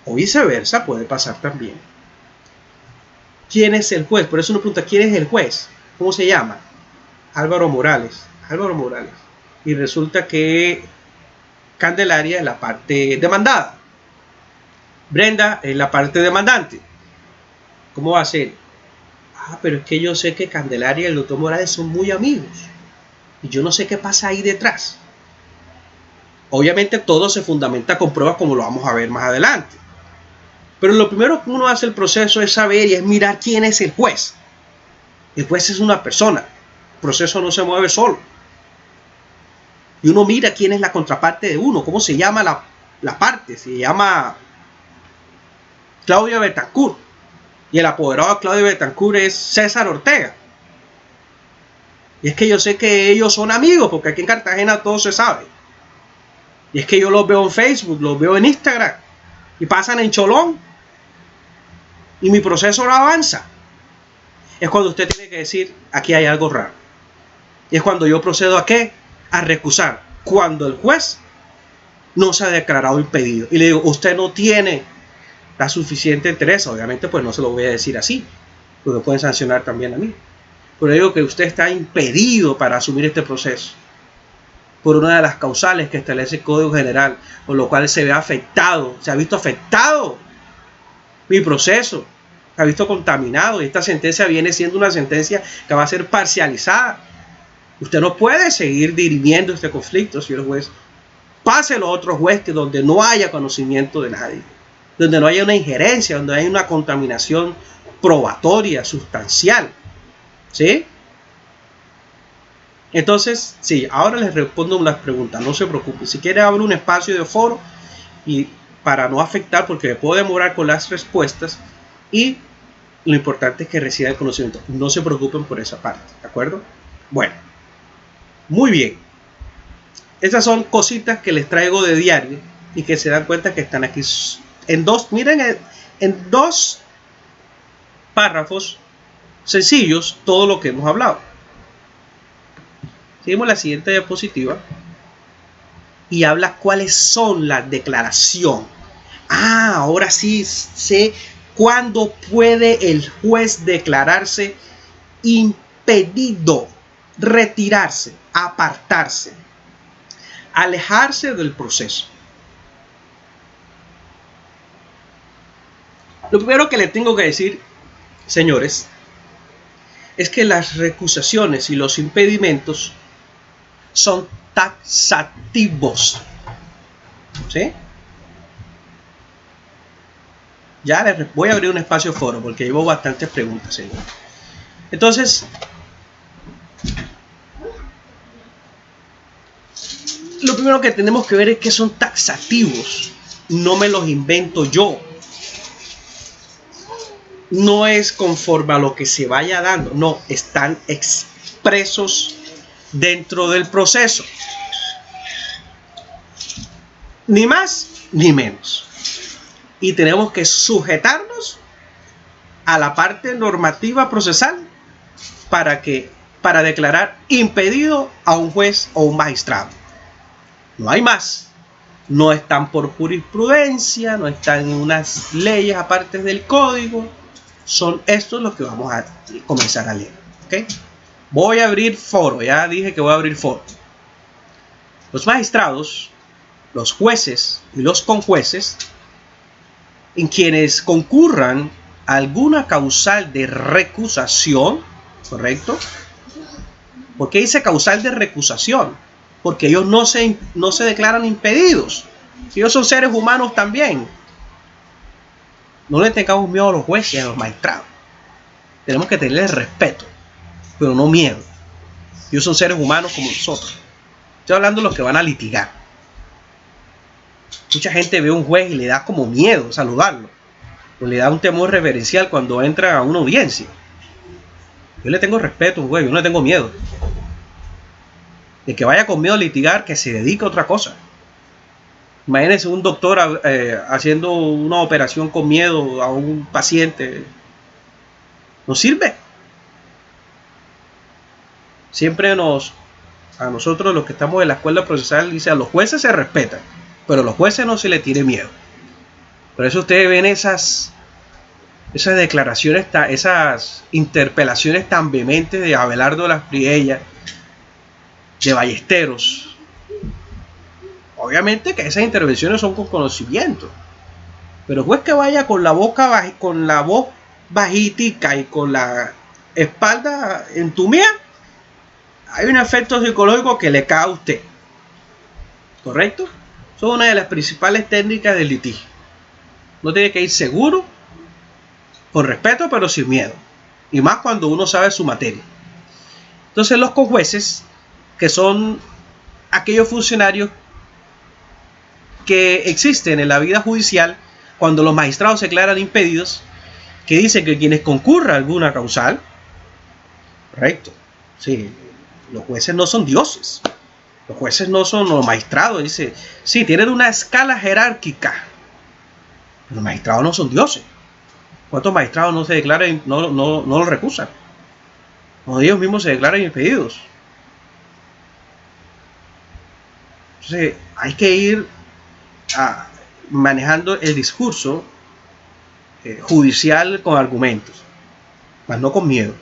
o viceversa, puede pasar también. ¿Quién es el juez? Por eso uno pregunta, ¿quién es el juez? ¿Cómo se llama? Álvaro Morales. Álvaro Morales. Y resulta que Candelaria es la parte demandada. Brenda es la parte demandante. ¿Cómo va a ser? Pero es que yo sé que Candelaria y el doctor Morales son muy amigos. Y yo no sé qué pasa ahí detrás. Obviamente todo se fundamenta con pruebas, como lo vamos a ver más adelante. Pero lo primero que uno hace el proceso es saber y es mirar quién es el juez. El juez es una persona. El proceso no se mueve solo. Y uno mira quién es la contraparte de uno. ¿Cómo se llama la parte? Se llama Claudia Betancourt. Y el apoderado de Claudia Betancourt es César Ortega. Y es que yo sé que ellos son amigos, porque aquí en Cartagena todo se sabe. Y es que yo los veo en Facebook, los veo en Instagram. Y pasan en Cholón. Y mi proceso no avanza. Es cuando usted tiene que decir, aquí hay algo raro. Y es cuando yo procedo a ¿qué? A recusar. Cuando el juez no se ha declarado impedido. Y le digo, usted no tiene la suficiente interés. Obviamente pues no se lo voy a decir así, porque pueden sancionar también a mí. Pero digo que usted está impedido para asumir este proceso por una de las causales que establece el Código General, por lo cual se ve afectado, se ha visto afectado mi proceso, se ha visto contaminado, y esta sentencia viene siendo una sentencia que va a ser parcializada. Usted no puede seguir dirimiendo este conflicto, señor juez. Páselo a otro juez que donde no haya conocimiento de nadie, donde no haya una injerencia, donde haya una contaminación probatoria, sustancial. ¿Sí? Entonces, sí, ahora les respondo unas preguntas, no se preocupen. Si quiere abro un espacio de foro y para no afectar, porque me puedo demorar con las respuestas, y lo importante es que reciban el conocimiento. No se preocupen por esa parte, ¿de acuerdo? Bueno, muy bien. Estas son cositas que les traigo de diario y que se dan cuenta que están aquí en dos, miren, en dos párrafos sencillos todo lo que hemos hablado. Seguimos la siguiente diapositiva y habla cuáles son las declaraciones. Ahora sí sé cuándo puede el juez declararse impedido, retirarse, apartarse, alejarse del proceso. Lo primero que le tengo que decir, señores, es que las recusaciones y los impedimentos son taxativos. ¿Sí? Ya les voy a abrir un espacio foro porque llevo bastantes preguntas, señor. Entonces, lo primero que tenemos que ver es que son taxativos. No me los invento yo. No es conforme a lo que se vaya dando. No, están expresos dentro del proceso. Ni más ni menos. Y tenemos que sujetarnos a la parte normativa procesal para declarar impedido a un juez o un magistrado. No hay más. No están por jurisprudencia, no están en unas leyes aparte del código. Son estos los que vamos a comenzar a leer. ¿Okay? Voy a abrir foro. Ya dije que voy a abrir foro. Los magistrados, los jueces y los conjueces, en quienes concurran alguna causal de recusación, ¿correcto? ¿Por qué dice causal de recusación? Porque ellos no se declaran impedidos. Ellos son seres humanos también. No le tengamos miedo a los jueces y a los magistrados. tenemos que tenerles respeto, pero no miedo. Ellos son seres humanos como nosotros. Estoy hablando de los que van a litigar. Mucha gente ve a un juez y le da como miedo saludarlo, o le da un temor reverencial cuando entra a una audiencia. Yo le tengo respeto a un juez, yo no le tengo miedo. El que vaya con miedo a litigar, que se dedique a otra cosa. Imagínense un doctor haciendo una operación con miedo a un paciente. No sirve. Siempre a nosotros los que estamos en la escuela procesal, dice, a los jueces se respetan, pero a los jueces no se les tiene miedo. Por eso ustedes ven esas declaraciones, esas interpelaciones tan vehementes de Abelardo de las Priellas, de Ballesteros. Obviamente que esas intervenciones son con conocimiento, pero el juez que vaya con la voz bajitica y con la espalda entumida, hay un efecto psicológico que le cae a usted. ¿Correcto? Son una de las principales técnicas del litigio. No tiene que ir seguro, con respeto, pero sin miedo. Y más cuando uno sabe su materia. Entonces los conjueces, que son aquellos funcionarios que existen en la vida judicial, cuando los magistrados se declaran impedidos, que dicen que quienes concurran a alguna causal, correcto, sí, los jueces no son dioses, los jueces no son los magistrados, dice, sí, tienen una escala jerárquica, pero los magistrados no son dioses. ¿Cuántos magistrados no se declaran, no lo recusan? O ellos mismos se declaran impedidos. Entonces hay que ir manejando el discurso judicial con argumentos, mas no con miedo.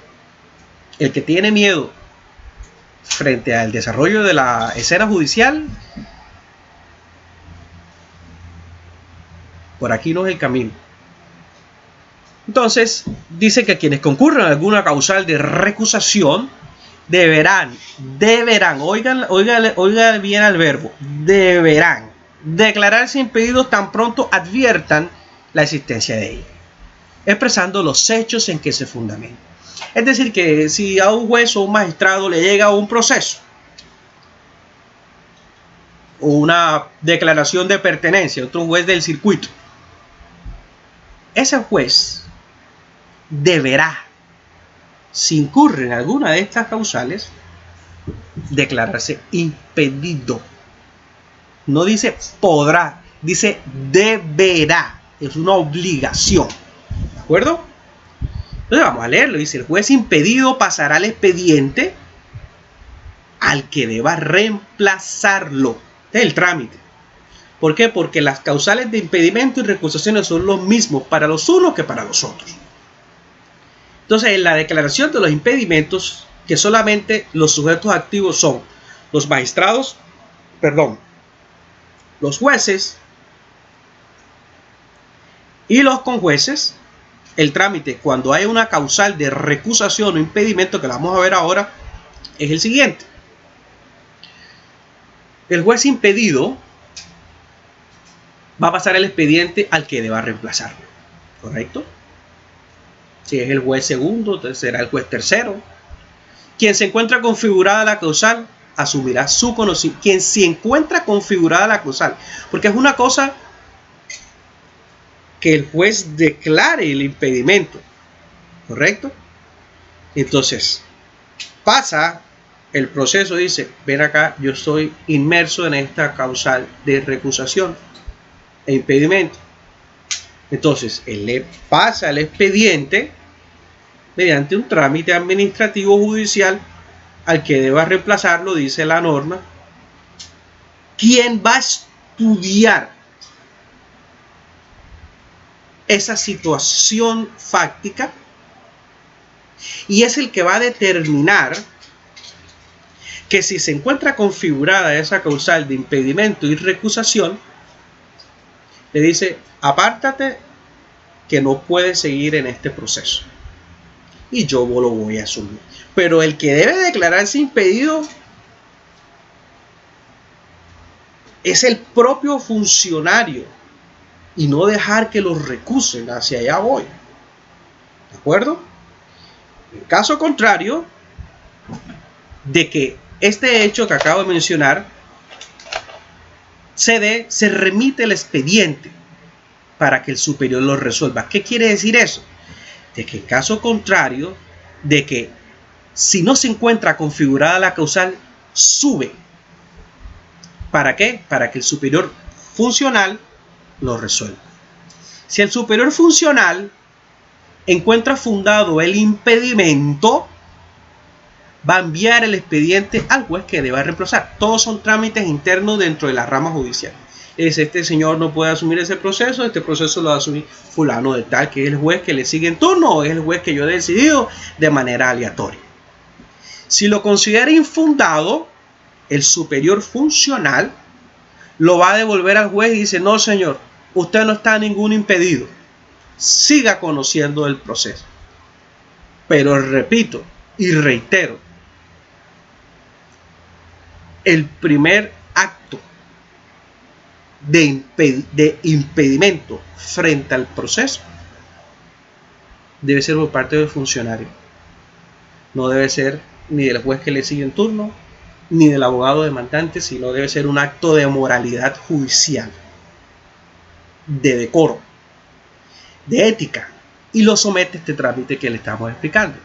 El que tiene miedo frente al desarrollo de la escena judicial, por aquí no es el camino. Entonces dice que quienes concurren a alguna causal de recusación deberán, oigan bien al verbo, deberán declararse impedidos tan pronto adviertan la existencia de ella, expresando los hechos en que se fundamenta. Es decir, que si a un juez o un magistrado le llega un proceso o una declaración de pertenencia, otro juez del circuito, ese juez deberá, si incurre en alguna de estas causales, declararse impedido. No dice podrá, dice deberá. Es una obligación. ¿De acuerdo? Entonces vamos a leerlo. Dice: el juez impedido pasará el expediente al que deba reemplazarlo. Este es el trámite. ¿Por qué? Porque las causales de impedimento y recusaciones son los mismos para los unos que para los otros. Entonces, en la declaración de los impedimentos, que solamente los sujetos activos son los magistrados, los jueces y los conjueces, el trámite cuando hay una causal de recusación o impedimento, que la vamos a ver ahora, es el siguiente. El juez impedido va a pasar el expediente al que deba reemplazarlo, ¿correcto? Si es el juez segundo, será el juez tercero. Quien se encuentra configurada la causal asumirá su conocimiento. Quien se encuentra configurada la causal, porque es una cosa que el juez declare el impedimento, ¿correcto? Entonces pasa el proceso, dice: ven acá, yo estoy inmerso en esta causal de recusación e impedimento. Entonces él le pasa el expediente mediante un trámite administrativo judicial al que deba reemplazarlo, dice la norma, quien va a estudiar esa situación fáctica y es el que va a determinar que si se encuentra configurada esa causal de impedimento y recusación, le dice: apártate, que no puedes seguir en este proceso y yo lo voy a asumir. Pero el que debe declararse impedido es el propio funcionario y no dejar que los recusen. Hacia allá voy, ¿de acuerdo? En caso contrario de que este hecho que acabo de mencionar se remite el expediente para que el superior lo resuelva. ¿Qué quiere decir eso? De que en caso contrario de que si no se encuentra configurada la causal, sube. ¿Para qué? Para que el superior funcional lo resuelva. Si el superior funcional encuentra fundado el impedimento, va a enviar el expediente al juez que deba reemplazar. Todos son trámites internos dentro de la rama judicial. Este señor no puede asumir ese proceso, este proceso lo va a asumir fulano de tal, que es el juez que le sigue en turno o es el juez que yo he decidido de manera aleatoria. Si lo considera infundado, el superior funcional lo va a devolver al juez y dice: no, señor, usted no está ningún impedido, siga conociendo el proceso. Pero repito y reitero, el primer acto de impedimento frente al proceso debe ser por parte del funcionario. No debe ser ni del juez que le sigue en turno, ni del abogado demandante, sino debe ser un acto de moralidad judicial, de decoro, de ética, y lo somete a este trámite que le estamos explicando.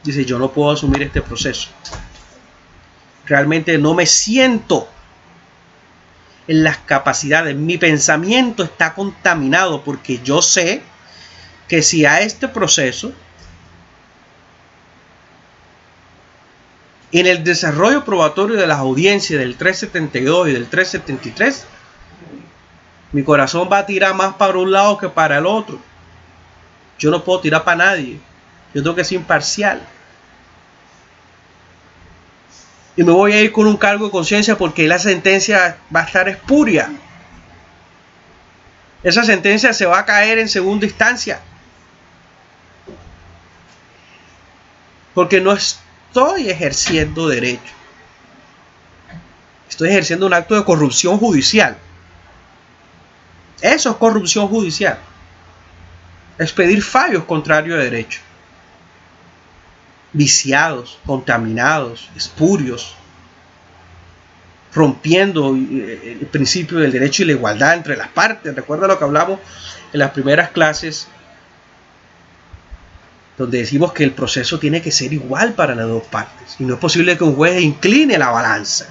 Dice: yo no puedo asumir este proceso. Realmente no me siento en las capacidades. Mi pensamiento está contaminado porque yo sé que si a este proceso, en el desarrollo probatorio de las audiencias del 372 y del 373, mi corazón va a tirar más para un lado que para el otro. Yo no puedo tirar para nadie. Yo tengo que ser imparcial. Y me voy a ir con un cargo de conciencia porque la sentencia va a estar espuria. Esa sentencia se va a caer en segunda instancia. Porque no estoy ejerciendo derecho. Estoy ejerciendo un acto de corrupción judicial. Eso es corrupción judicial. Expedir fallos contrarios a derecho. Viciados, contaminados, espurios, rompiendo el principio del derecho y la igualdad entre las partes. Recuerda lo que hablamos en las primeras clases, donde decimos que el proceso tiene que ser igual para las dos partes y no es posible que un juez incline la balanza.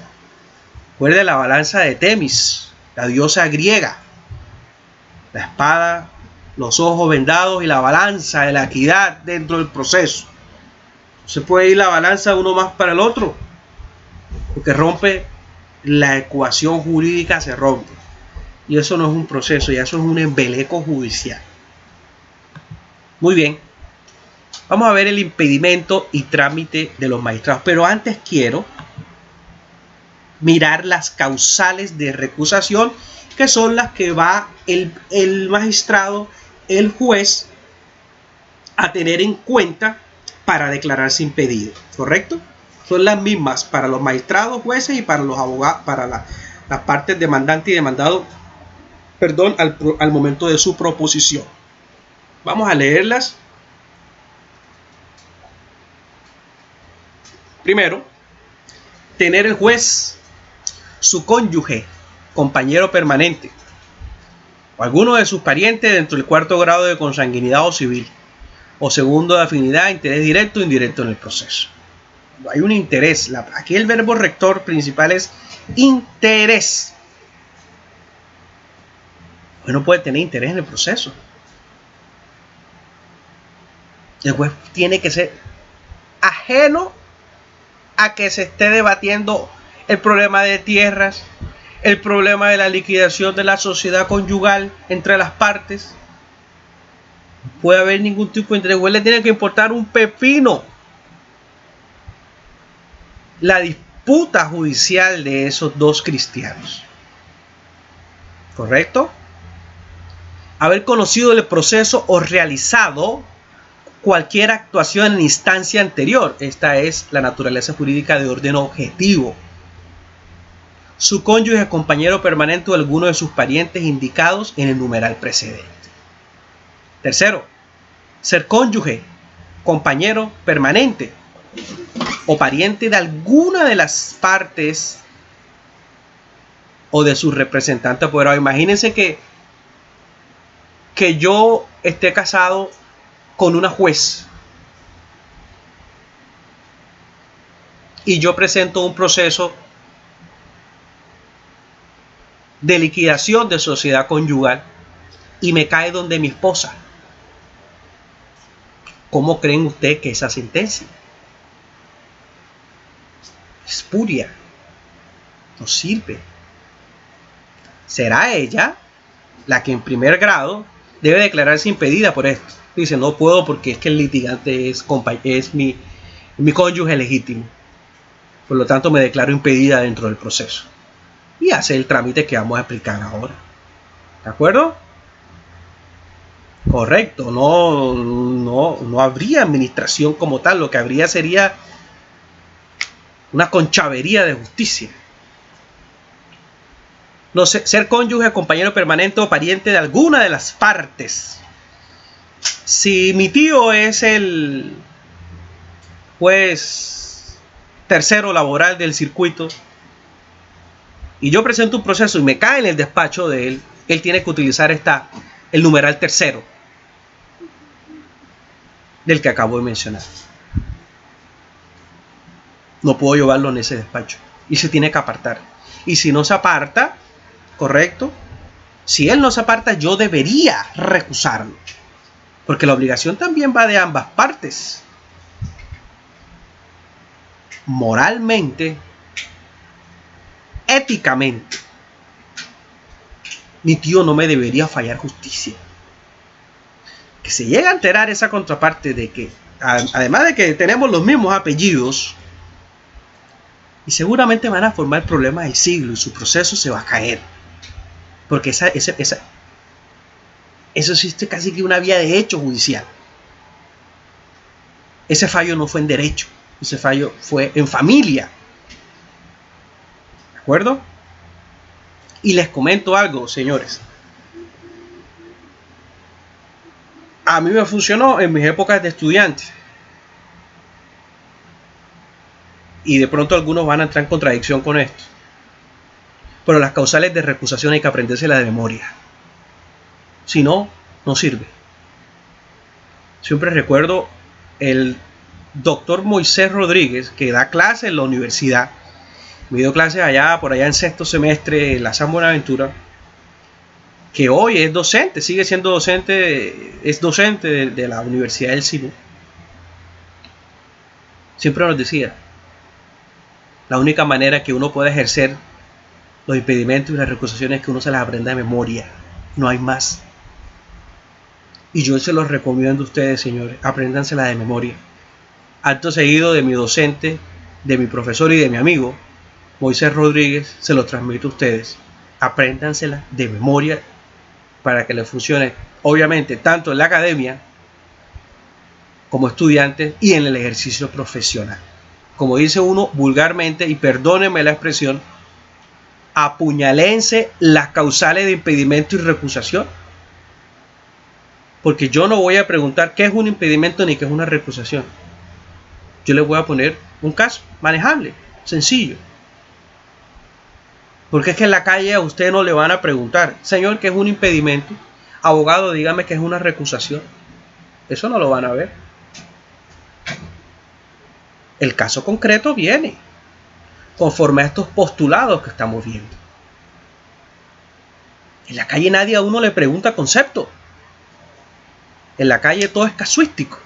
Recuerda la balanza de Temis, la diosa griega, la espada, los ojos vendados y la balanza de la equidad dentro del proceso. Se puede ir la balanza uno más para el otro, porque rompe la ecuación jurídica, se rompe. Y eso no es un proceso, ya eso es un embeleco judicial. Muy bien. Vamos a ver el impedimento y trámite de los magistrados. Pero antes quiero mirar las causales de recusación, que son las que va el magistrado, el juez, a tener en cuenta para declararse impedido, ¿correcto? Son las mismas para los magistrados, jueces y para los abogados, para las partes demandante y demandado, perdón, al momento de su proposición. Vamos a leerlas. Primero, tener el juez su cónyuge, compañero permanente, o alguno de sus parientes dentro del cuarto grado de consanguinidad o civil, o segundo de afinidad, interés directo o indirecto en el proceso. Hay un interés. Aquí el verbo rector principal es interés. Uno puede tener interés en el proceso. El juez tiene que ser ajeno a que se esté debatiendo el problema de tierras, el problema de la liquidación de la sociedad conyugal entre las partes. No puede haber ningún tipo de interés. El juez le tiene que importar un pepino la disputa judicial de esos dos cristianos. ¿Correcto? Haber conocido el proceso o realizado cualquier actuación en instancia anterior. Esta es la naturaleza jurídica de orden objetivo. Su cónyuge, compañero permanente o alguno de sus parientes indicados en el numeral precedente. Tercero, ser cónyuge, compañero permanente o pariente de alguna de las partes o de su representante apoderado. Imagínense que yo esté casado con una juez y yo presento un proceso de liquidación de sociedad conyugal y me cae donde mi esposa. ¿Cómo creen ustedes que esa sentencia? Espuria. No sirve. ¿Será ella la que en primer grado debe declararse impedida por esto? Dice, no puedo porque es que el litigante es mi cónyuge legítimo. Por lo tanto, me declaro impedida dentro del proceso. Y hace el trámite que vamos a explicar ahora. ¿De acuerdo? Correcto. No habría administración como tal. Lo que habría sería una conchavería de justicia. No sé, ser cónyuge, compañero permanente o pariente de alguna de las partes. Si mi tío es el juez tercero laboral del circuito y yo presento un proceso y me cae en el despacho de él, él tiene que utilizar el numeral tercero del que acabo de mencionar. No puedo llevarlo en ese despacho y se tiene que apartar. Y si no se aparta, correcto, si él no se aparta, yo debería recusarlo, porque la obligación también va de ambas partes. Moralmente, éticamente, mi tío no me debería fallar justicia. Que se llega a enterar esa contraparte de que, además de que tenemos los mismos apellidos, y seguramente van a formar problemas del siglo y su proceso se va a caer. Porque eso existe casi que una vía de hecho judicial. Ese fallo no fue en derecho, ese fallo fue en familia. ¿De acuerdo? Y les comento algo, señores. A mí me funcionó en mis épocas de estudiante. Y de pronto algunos van a entrar en contradicción con esto. Pero las causales de recusación hay que aprendérselas de memoria. Si no, no sirve. Siempre recuerdo el doctor Moisés Rodríguez, que da clases en la universidad. Me dio clases por allá en sexto semestre en la San Buenaventura. Que hoy es docente, sigue siendo docente, es docente de la Universidad del Cibú. Siempre nos decía, la única manera que uno puede ejercer los impedimentos y las recusaciones es que uno se las aprenda de memoria. No hay más. Y yo se los recomiendo a ustedes, señores. Apréndanselas de memoria. Acto seguido de mi docente, de mi profesor y de mi amigo, Moisés Rodríguez, se los transmito a ustedes. Apréndanselas de memoria para que les funcione, obviamente, tanto en la academia como estudiantes y en el ejercicio profesional. Como dice uno vulgarmente, y perdónenme la expresión, apuñalense las causales de impedimento y recusación. Porque yo no voy a preguntar qué es un impedimento ni qué es una recusación. Yo les voy a poner un caso manejable, sencillo. Porque es que en la calle a usted no le van a preguntar, señor, ¿qué es un impedimento? Abogado, dígame qué es una recusación. Eso no lo van a ver. El caso concreto viene conforme a estos postulados que estamos viendo. En la calle nadie a uno le pregunta concepto. En la calle todo es casuístico.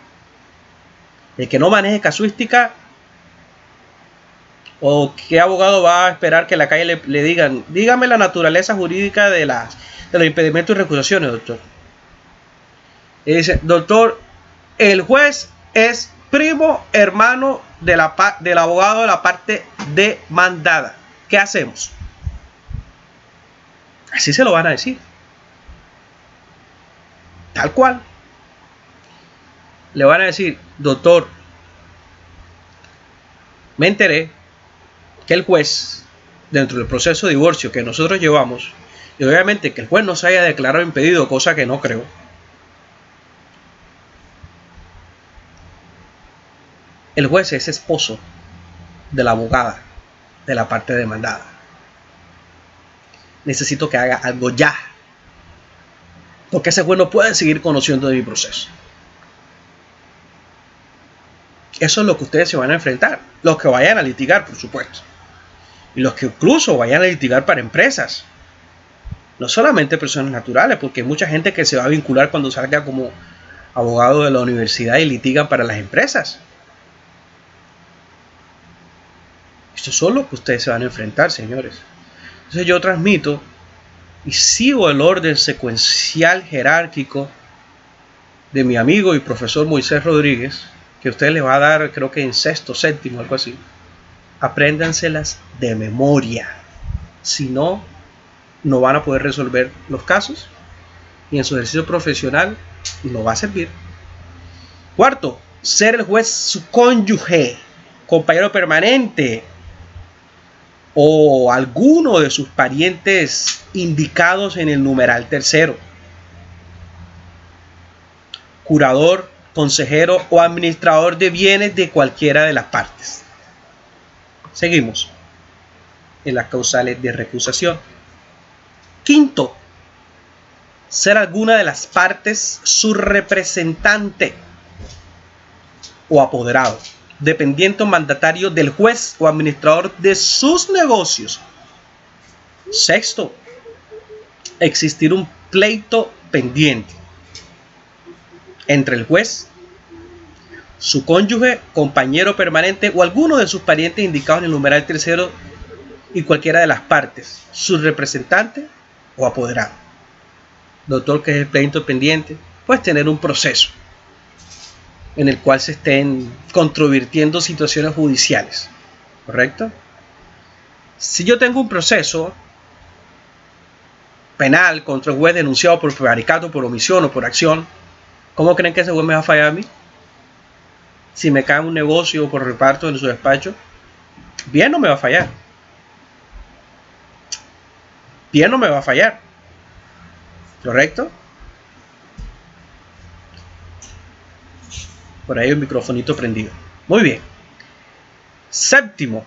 El que no maneje casuística, o qué abogado va a esperar que en la calle le digan, dígame la naturaleza jurídica de los impedimentos y recusaciones, doctor. Y dice, doctor, el juez es primo hermano del abogado de la parte demandada. ¿Qué hacemos? Así se lo van a decir. Tal cual. Le van a decir, doctor, me enteré que el juez, dentro del proceso de divorcio que nosotros llevamos, y obviamente que el juez no se haya declarado impedido, cosa que no creo, El juez es esposo de la abogada de la parte demandada. Necesito que haga algo ya, porque ese juez no puede seguir conociendo de mi proceso. Eso es lo que ustedes se van a enfrentar, los que vayan a litigar, por supuesto, y los que incluso vayan a litigar para empresas, no solamente personas naturales, porque hay mucha gente que se va a vincular cuando salga como abogado de la universidad y litigan para las empresas. Esto es lo que ustedes se van a enfrentar, señores. Entonces yo transmito y sigo el orden secuencial jerárquico de mi amigo y profesor Moisés Rodríguez, que a ustedes les va a dar, creo que en sexto, séptimo, algo así. Apréndanselas de memoria. Si no, no van a poder resolver los casos y en su ejercicio profesional no va a servir. Cuarto, ser el juez su cónyuge, compañero permanente o alguno de sus parientes indicados en el numeral tercero. Curador, consejero o administrador de bienes de cualquiera de las partes. Seguimos en las causales de recusación. Quinto, ser alguna de las partes su representante o apoderado, dependiente o mandatario del juez o administrador de sus negocios. Sexto, existir un pleito pendiente entre el juez, su cónyuge, compañero permanente o alguno de sus parientes indicados en el numeral tercero y cualquiera de las partes, su representante o apoderado. Doctor, que es el pleito pendiente, pues tener un proceso en el cual se estén controvirtiendo situaciones judiciales, ¿correcto? Si yo tengo un proceso penal contra el juez denunciado por prevaricato, por omisión o por acción, ¿cómo creen que ese juez me va a fallar a mí? Si me cae un negocio por reparto en su despacho, bien no me va a fallar. Bien no me va a fallar. ¿Correcto? Por ahí el microfonito prendido. Muy bien. Séptimo,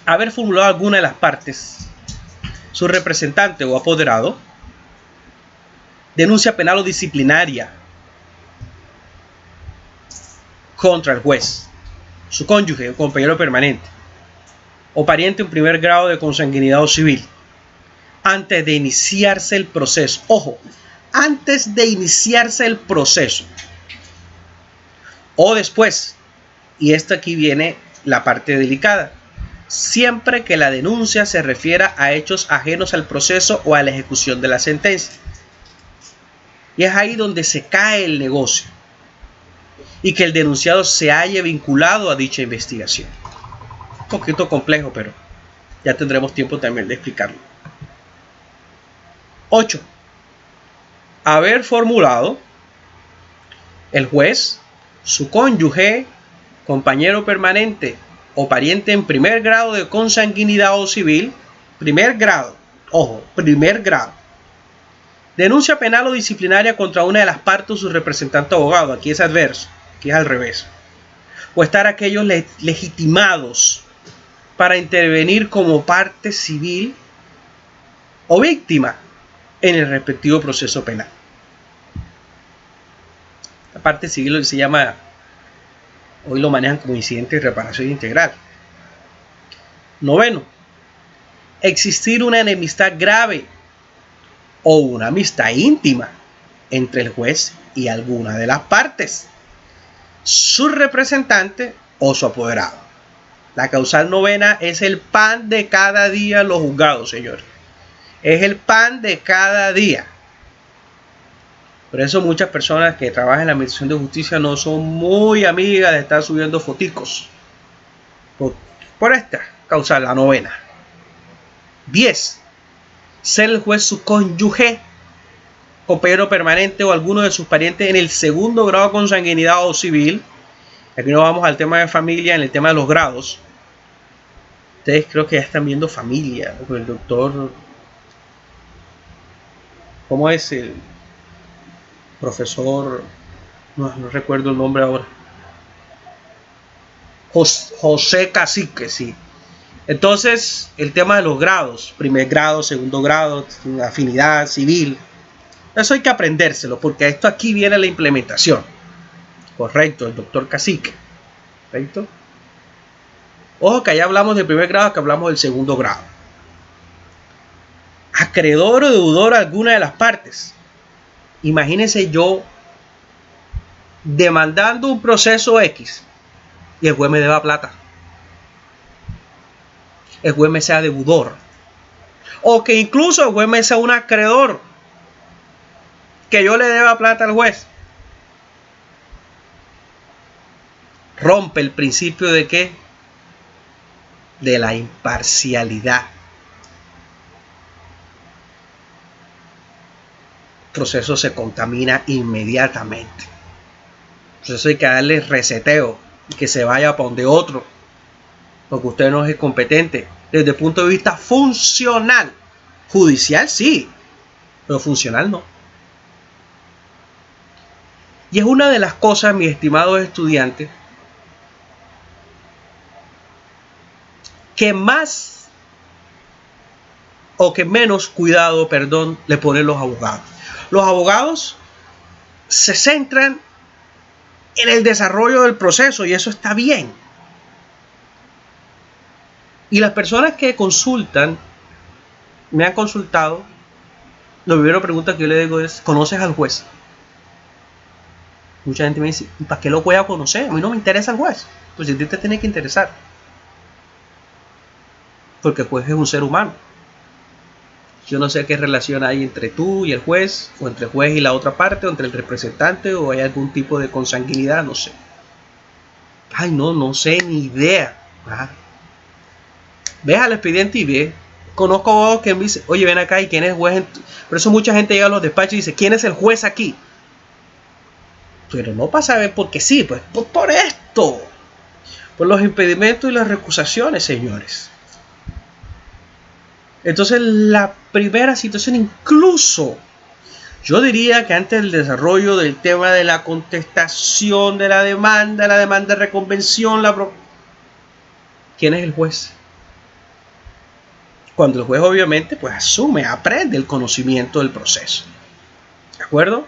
haber formulado alguna de las partes, su representante o apoderado, denuncia penal o disciplinaria contra el juez, su cónyuge o compañero permanente o pariente en primer grado de consanguinidad o civil, antes de iniciarse el proceso. Ojo, antes de iniciarse el proceso o después, y esto aquí viene la parte delicada, siempre que la denuncia se refiera a hechos ajenos al proceso o a la ejecución de la sentencia. Y es ahí donde se cae el negocio y que el denunciado se halle vinculado a dicha investigación. Un poquito complejo, pero ya tendremos tiempo también de explicarlo. 8. Haber formulado el juez, su cónyuge, compañero permanente o pariente en primer grado de consanguinidad o civil, primer grado, ojo, primer grado, denuncia penal o disciplinaria contra una de las partes o su representante abogado, aquí es adverso, aquí es al revés, o estar aquellos legitimados para intervenir como parte civil o víctima en el respectivo proceso penal. La parte civil se llama, hoy lo manejan como incidente de reparación integral. 9. Existir una enemistad grave o una amistad íntima entre el juez y alguna de las partes, su representante o su apoderado. La causal 9 es el pan de cada día en los juzgados, señores. Es el pan de cada día. Por eso muchas personas que trabajan en la administración de justicia no son muy amigas de estar subiendo foticos. Por esta causal, la 9. 10. Ser el juez su cónyuge, compañero permanente o alguno de sus parientes en el segundo grado de consanguinidad o civil. Aquí no vamos al tema de familia, en el tema de los grados. Ustedes creo que ya están viendo familia. El doctor, ¿cómo es el profesor? No recuerdo el nombre ahora. José Cacique, sí. Entonces, el tema de los grados, primer grado, segundo grado, afinidad civil, eso hay que aprendérselo, porque esto aquí viene la implementación. Correcto, el doctor Cacique. Correcto. Ojo que allá hablamos del primer grado, que hablamos del segundo grado. Acreedor o deudor a alguna de las partes. Imagínense yo demandando un proceso X y el juez me deba plata. El juez me sea deudor. O que incluso el juez me sea un acreedor. Que yo le deba plata al juez. Rompe el principio de ¿qué? De la imparcialidad. El proceso se contamina inmediatamente. Por eso hay que darle reseteo y que se vaya para donde otro, porque usted no es competente desde el punto de vista funcional. Judicial sí, pero funcional no. Y es una de las cosas, mis estimados estudiantes, que más o que menos cuidado, perdón, le ponen los abogados. Los abogados se centran en el desarrollo del proceso y eso está bien. Y las personas que consultan, me han consultado, la primera pregunta que yo le digo es: ¿conoces al juez? Mucha gente me dice: ¿y para qué lo voy a conocer? A mí no me interesa el juez. Pues a ti te tiene que interesar, porque el juez es un ser humano. Yo no sé qué relación hay entre tú y el juez, o entre el juez y la otra parte, o entre el representante, o hay algún tipo de consanguinidad, no sé. Ay, no sé, ni idea. Ves al expediente y ve. Conozco abogados que me dicen: oye, ven acá, ¿y quién es el juez? Por eso mucha gente llega a los despachos y dice: ¿quién es el juez aquí? Pero no para saber por qué sí, pues por esto. Por los impedimentos y las recusaciones, señores. Entonces, la primera situación, incluso yo diría que antes del desarrollo del tema de la contestación de la demanda de reconvención, ¿quién es el juez? Cuando el juez obviamente pues asume, aprende el conocimiento del proceso. ¿De acuerdo?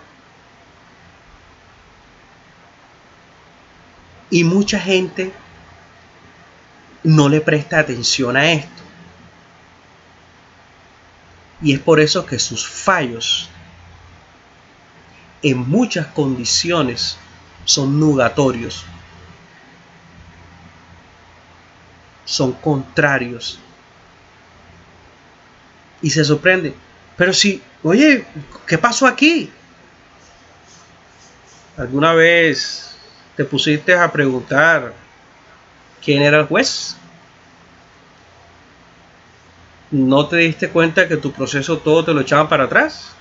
Y mucha gente no le presta atención a esto. Y es por eso que sus fallos en muchas condiciones son nugatorios, son contrarios. Y se sorprende: pero si, oye, ¿qué pasó aquí? ¿Alguna vez te pusiste a preguntar quién era el juez? ¿No te diste cuenta que tu proceso todo te lo echaban para atrás?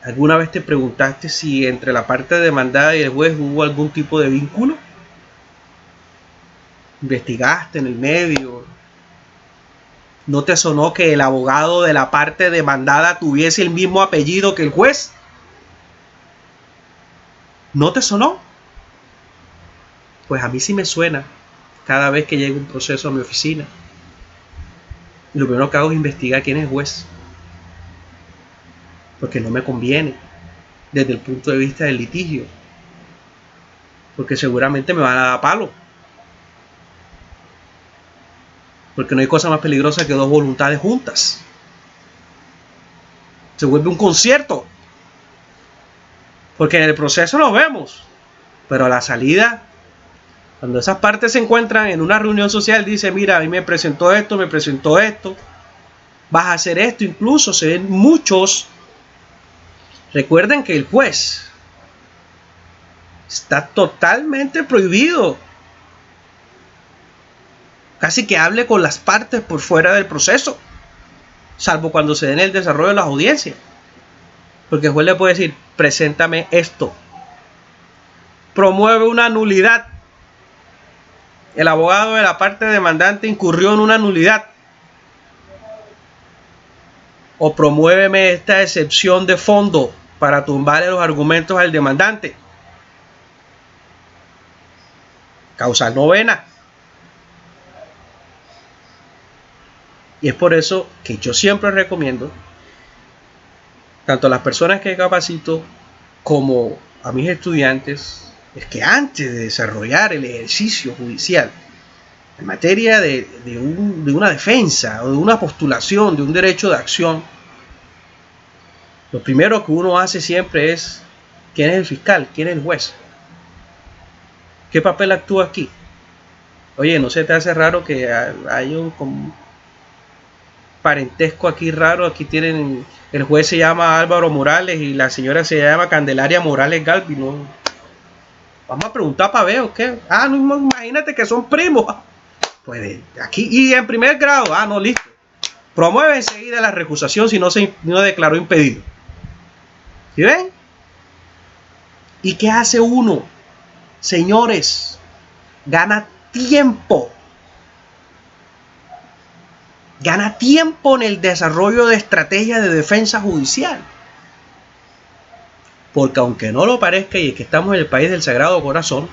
¿Alguna vez te preguntaste si entre la parte demandada y el juez hubo algún tipo de vínculo? ¿Investigaste en el medio? ¿No te sonó que el abogado de la parte demandada tuviese el mismo apellido que el juez? ¿No te sonó? Pues a mí sí me suena cada vez que llega un proceso a mi oficina. Y lo primero que hago es investigar quién es el juez, porque no me conviene desde el punto de vista del litigio, porque seguramente me van a dar palo, porque no hay cosa más peligrosa que dos voluntades juntas. Se vuelve un concierto, porque en el proceso nos vemos, pero a la salida, cuando esas partes se encuentran en una reunión social, dice: mira, a mí me presentó esto, vas a hacer esto. Incluso se ven muchos. Recuerden que el juez está totalmente prohibido, casi que hable con las partes por fuera del proceso, salvo cuando se den el desarrollo de las audiencias, porque el juez le puede decir: preséntame esto, promueve una nulidad. El abogado de la parte demandante incurrió en una nulidad, o promuéveme esta excepción de fondo para tumbarle los argumentos al demandante. causal novena. Y es por eso que yo siempre recomiendo, tanto a las personas que capacito como a mis estudiantes, es que antes de desarrollar el ejercicio judicial en materia de una defensa o de una postulación de un derecho de acción, lo primero que uno hace siempre es: ¿quién es el fiscal? ¿Quién es el juez? ¿Qué papel actúa aquí? Oye, ¿no se te hace raro que hay un parentesco aquí raro? Aquí tienen, el juez se llama Álvaro Morales y la señora se llama Candelaria Morales Galvi, ¿no? Vamos a preguntar para ver, ¿o qué? Ah, no, imagínate que son primos. Pues aquí, y en primer grado, no, listo. Promueve enseguida la recusación si no se declaró impedido. ¿Sí ven? ¿Y qué hace uno? Señores, gana tiempo. Gana tiempo en el desarrollo de estrategias de defensa judicial. Porque aunque no lo parezca, y es que estamos en el país del Sagrado Corazón,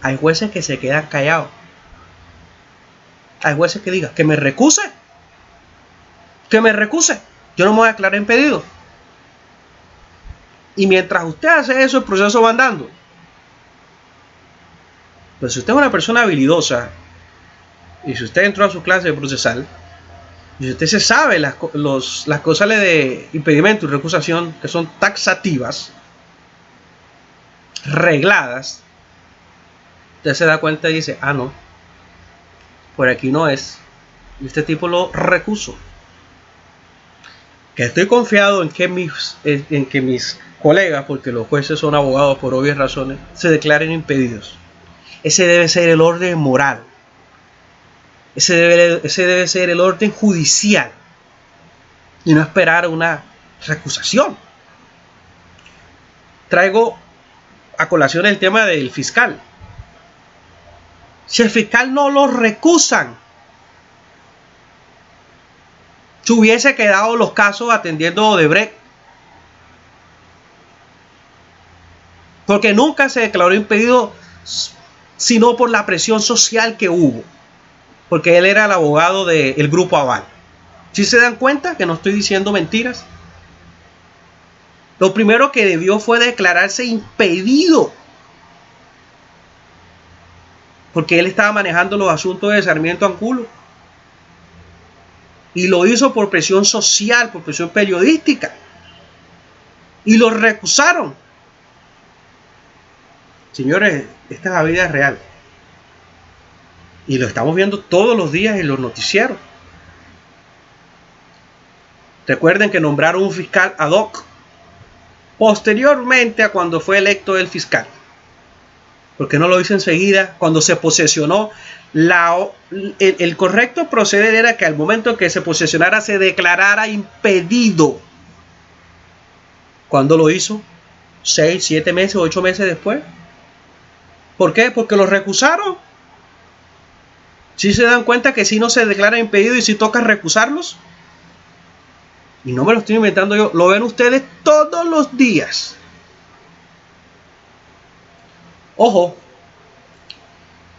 hay jueces que se quedan callados. Hay jueces que digan: que me recuse. Que me recuse. Yo no me voy a declarar impedido. Y mientras usted hace eso, el proceso va andando. Pues si usted es una persona habilidosa, y si usted entró a su clase de procesal, y si usted se sabe las causales de impedimento y recusación, que son taxativas, regladas, usted se da cuenta y dice: no, por aquí no es, y este tipo lo recuso. Que estoy confiado en que mis colegas, porque los jueces son abogados por obvias razones, se declaren impedidos. Ese debe ser el orden moral. Ese debe ser el orden judicial. Y no esperar una recusación. Traigo a colación el tema del fiscal. Si el fiscal no lo recusan, se hubiese quedado los casos atendiendo Odebrecht. Porque nunca se declaró impedido sino por la presión social que hubo. Porque él era el abogado del Grupo Aval. ¿Sí se dan cuenta que no estoy diciendo mentiras? Lo primero que debió fue declararse impedido. Porque él estaba manejando los asuntos de Sarmiento Angulo. Y lo hizo por presión social, por presión periodística. Y lo recusaron. Señores, esta es la vida real. Y lo estamos viendo todos los días en los noticieros. Recuerden que nombraron un fiscal ad hoc posteriormente a cuando fue electo el fiscal. ¿Por qué no lo hizo enseguida cuando se posesionó? El correcto proceder era que al momento que se posesionara se declarara impedido. ¿Cuándo lo hizo? 6, 7 meses, 8 meses después. ¿Por qué? Porque lo recusaron. ¿Sí se dan cuenta que si no se declara impedido y si toca recusarlos? Y no me lo estoy inventando yo, lo ven ustedes todos los días. Ojo,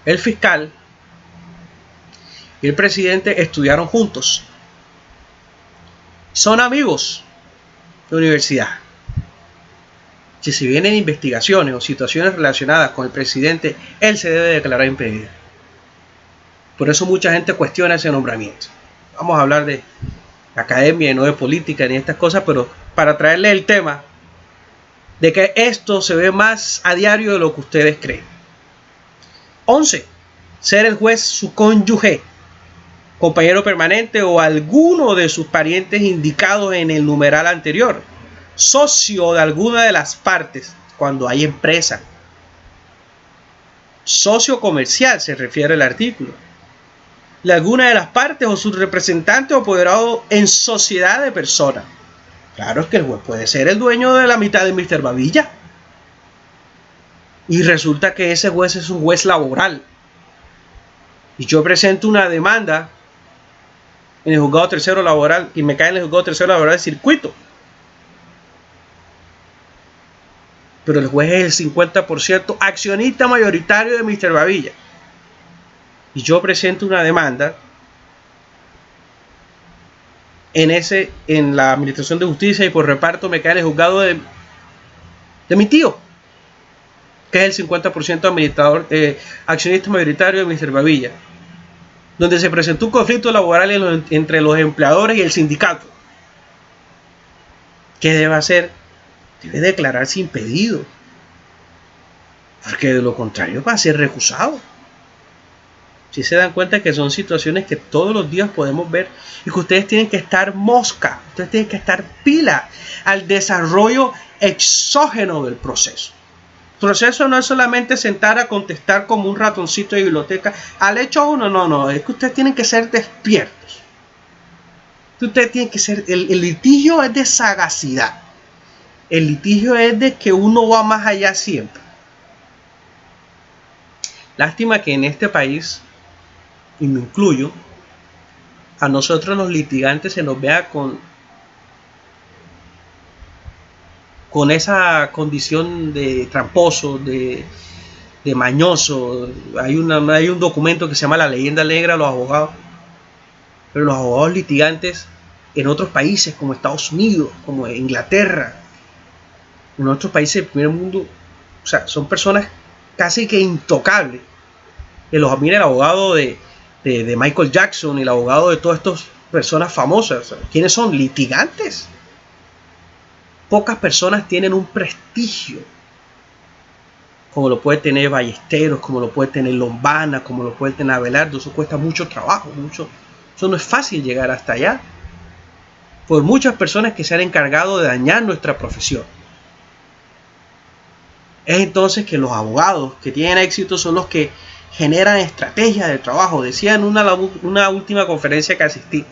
el fiscal y el presidente estudiaron juntos. Son amigos de universidad. Si se vienen investigaciones o situaciones relacionadas con el presidente, él se debe declarar impedido. Por eso mucha gente cuestiona ese nombramiento. Vamos a hablar de academia y no de política ni estas cosas, pero para traerles el tema de que esto se ve más a diario de lo que ustedes creen. 11. Ser el juez su cónyuge, compañero permanente o alguno de sus parientes indicados en el numeral anterior. Socio de alguna de las partes cuando hay empresa. Socio comercial se refiere al artículo. De alguna de las partes o su representante o apoderado en sociedad de personas. Claro, es que el juez puede ser el dueño de la mitad de Mr. Babilla. Y resulta que ese juez es un juez laboral. Y yo presento una demanda en el juzgado tercero laboral y me cae en el juzgado tercero laboral de circuito. pero el juez es el 50% accionista mayoritario de Mr. Babilla. Y yo presento una demanda en la Administración de Justicia, y por reparto me cae en el juzgado de mi tío, que es el 50% administrador, accionista mayoritario de Mr. Babilla, donde se presentó un conflicto laboral entre los empleadores y el sindicato. ¿Qué debe hacer? Debe declararse impedido, porque de lo contrario va a ser recusado. Si se dan cuenta que son situaciones que todos los días podemos ver, y que ustedes tienen que estar mosca, ustedes tienen que estar pila al desarrollo exógeno del proceso. El proceso no es solamente sentar a contestar como un ratoncito de biblioteca al hecho uno, no, es que ustedes tienen que ser despiertos. Ustedes tienen que ser, el litigio es de sagacidad, el litigio es de que uno va más allá siempre. Lástima que en este país, y me incluyo, a nosotros los litigantes se nos vea con esa condición de tramposo, de mañoso. Hay un documento que se llama La Leyenda Negra de los abogados, pero los abogados litigantes en otros países como Estados Unidos, como Inglaterra, en otros países del primer mundo, o sea, son personas casi que intocables. Mira el abogado de Michael Jackson y el abogado de todas estas personas famosas. ¿Quiénes son? Litigantes. Pocas personas tienen un prestigio como lo puede tener Ballesteros, como lo puede tener Lombana, como lo puede tener Abelardo. Eso cuesta mucho trabajo, eso no es fácil llegar hasta allá, por muchas personas que se han encargado de dañar nuestra profesión. Es entonces que los abogados que tienen éxito son los que generan estrategias de trabajo. Decían en una última conferencia que asistí,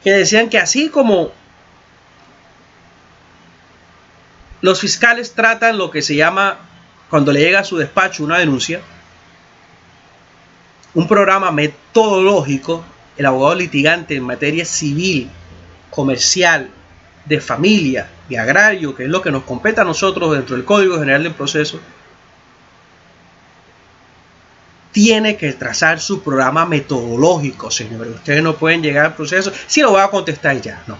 que decían que así como los fiscales tratan lo que se llama, cuando le llega a su despacho una denuncia, un programa metodológico, el abogado litigante en materia civil, comercial, de familia y agrario, que es lo que nos compete a nosotros dentro del Código General del Proceso, tiene que trazar su programa metodológico, señores. Ustedes no pueden llegar al proceso, si lo voy a contestar ya, no.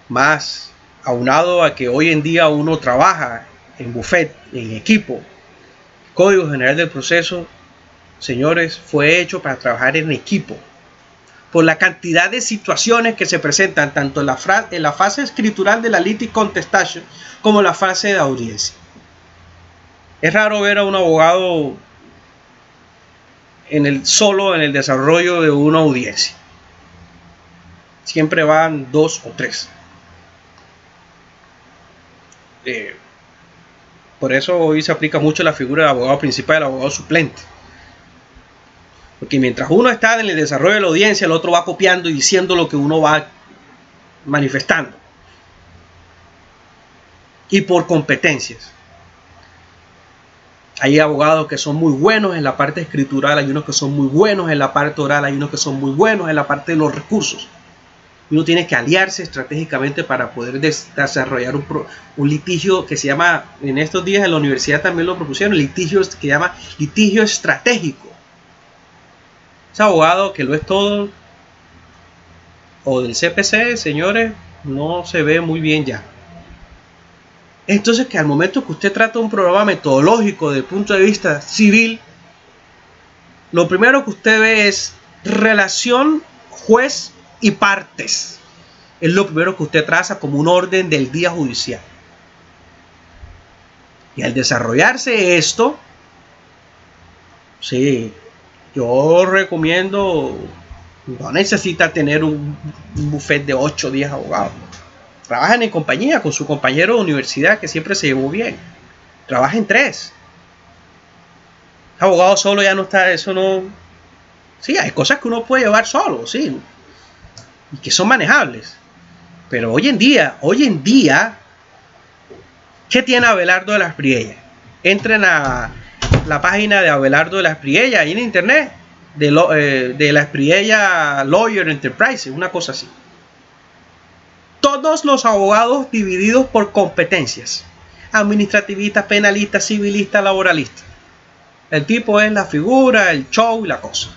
Más aunado a que hoy en día uno trabaja en buffet, en equipo, el Código General del Proceso, señores, fue hecho para trabajar en equipo, por la cantidad de situaciones que se presentan tanto en la fase escritural de la litig contestation como en la fase de audiencia. Es raro ver a un abogado solo en el desarrollo de una audiencia. Siempre van 2 o 3. Por eso hoy se aplica mucho la figura del abogado principal y del abogado suplente. Porque mientras uno está en el desarrollo de la audiencia, el otro va copiando y diciendo lo que uno va manifestando. Y por competencias. Hay abogados que son muy buenos en la parte escritural, hay unos que son muy buenos en la parte oral, hay unos que son muy buenos en la parte de los recursos. Y uno tiene que aliarse estratégicamente para poder desarrollar un litigio que se llama, en estos días en la universidad también lo propusieron, litigio que se llama litigio estratégico. Ese abogado que lo es todo, o del CPC, señores, no se ve muy bien ya. Entonces, que al momento que usted trata un programa metodológico desde el punto de vista civil, lo primero que usted ve es relación juez y partes. Es lo primero que usted traza como un orden del día judicial. Y al desarrollarse esto, sí, yo recomiendo, no necesita tener un buffet de 8 o 10 abogados. Trabajen en compañía con su compañero de universidad que siempre se llevó bien. Trabajen 3. Abogado solo ya no está, eso no. Sí, hay cosas que uno puede llevar solo, sí, y que son manejables. Pero hoy en día, ¿qué tiene Abelardo de las Priellas? Entren a la página de Abelardo de las Priellas ahí en internet, de las Priellas Lawyer Enterprise, una cosa así. todos los abogados divididos por competencias: administrativista, penalista, civilista, laboralista. El tipo es la figura, el show y la cosa.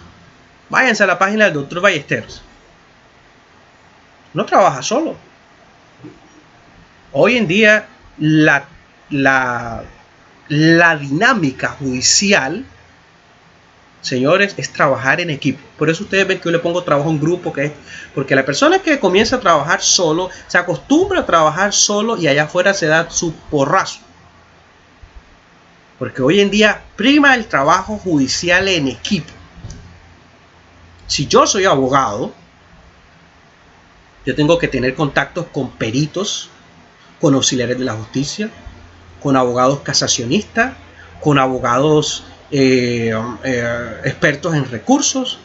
Váyanse a la página del doctor Ballesteros. No trabaja solo. Hoy en día la dinámica judicial, señores, es trabajar en equipo. Por eso ustedes ven que yo le pongo trabajo en grupo, porque la persona que comienza a trabajar solo se acostumbra a trabajar solo y allá afuera se da su porrazo. Porque hoy en día prima el trabajo judicial en equipo. Si yo soy abogado, yo tengo que tener contactos con peritos, con auxiliares de la justicia, con abogados casacionistas, con abogados expertos en recursos.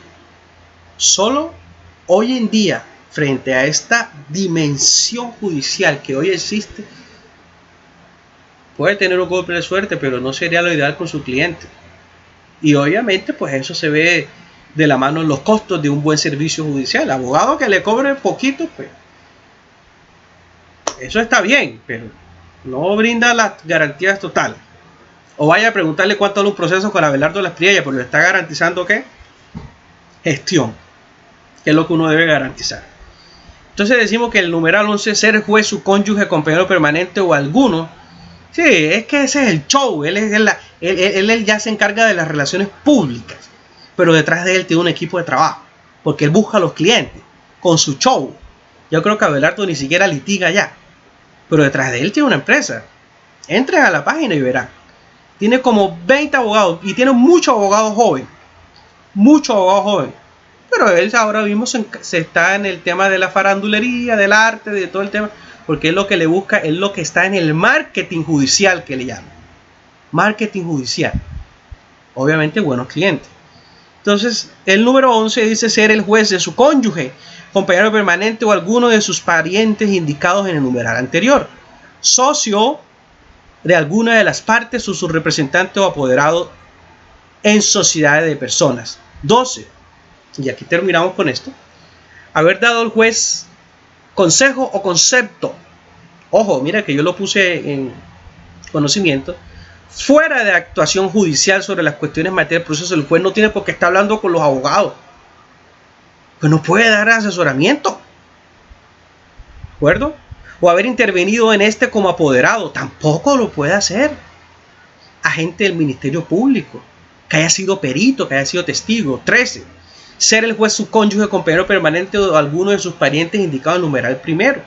Solo hoy en día, frente a esta dimensión judicial que hoy existe, puede tener un golpe de suerte, pero no sería lo ideal con su cliente. Y obviamente pues eso se ve de la mano en los costos de un buen servicio judicial. Abogado que le cobre poquito, pues eso está bien, pero no brinda las garantías totales. O vaya a preguntarle cuánto vale un proceso con Abelardo Las Priellas, porque le está garantizando ¿qué? Gestión, que es lo que uno debe garantizar. Entonces decimos que el numeral 11, ser juez, su cónyuge, compañero permanente o alguno. Sí, es que ese es el show. Él ya se encarga de las relaciones públicas, pero detrás de él tiene un equipo de trabajo, porque él busca a los clientes con su show. Yo creo que Abelardo ni siquiera litiga ya, pero detrás de él tiene una empresa. Entren a la página y verán. Tiene como 20 abogados y tiene muchos abogados jóvenes. Pero él ahora mismo se está en el tema de la farandulería, del arte, de todo el tema, porque es lo que le busca, es lo que está en el marketing judicial, que le llaman. Marketing judicial. Obviamente buenos clientes. Entonces, el número 11 dice ser el juez de su cónyuge, compañero permanente o alguno de sus parientes indicados en el numeral anterior. Socio de alguna de las partes o su representante o apoderado en sociedades de personas. 12. Y aquí terminamos con esto. Haber dado al juez consejo o concepto. Ojo, mira que yo lo puse en conocimiento. Fuera de actuación judicial sobre las cuestiones en materia del proceso, el juez no tiene por qué estar hablando con los abogados. Pues no puede dar asesoramiento. ¿De acuerdo? O haber intervenido en este como apoderado. Tampoco lo puede hacer. Agente del Ministerio Público, que haya sido perito, que haya sido testigo. 13. Ser el juez su cónyuge, compañero permanente o alguno de sus parientes indicados en el numeral primero.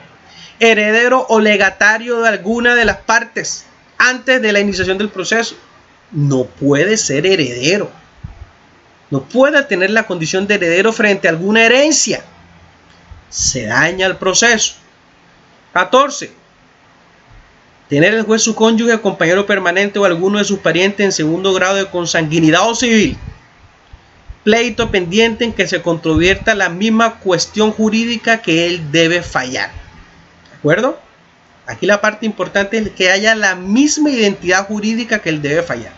Heredero o legatario de alguna de las partes antes de la iniciación del proceso. No puede ser heredero. No puede tener la condición de heredero frente a alguna herencia. Se daña el proceso. 14. Tener el juez su cónyuge, compañero permanente o alguno de sus parientes en segundo grado de consanguinidad o civil. Pleito pendiente en que se controvierta la misma cuestión jurídica que él debe fallar. ¿De acuerdo? Aquí la parte importante es que haya la misma identidad jurídica que él debe fallar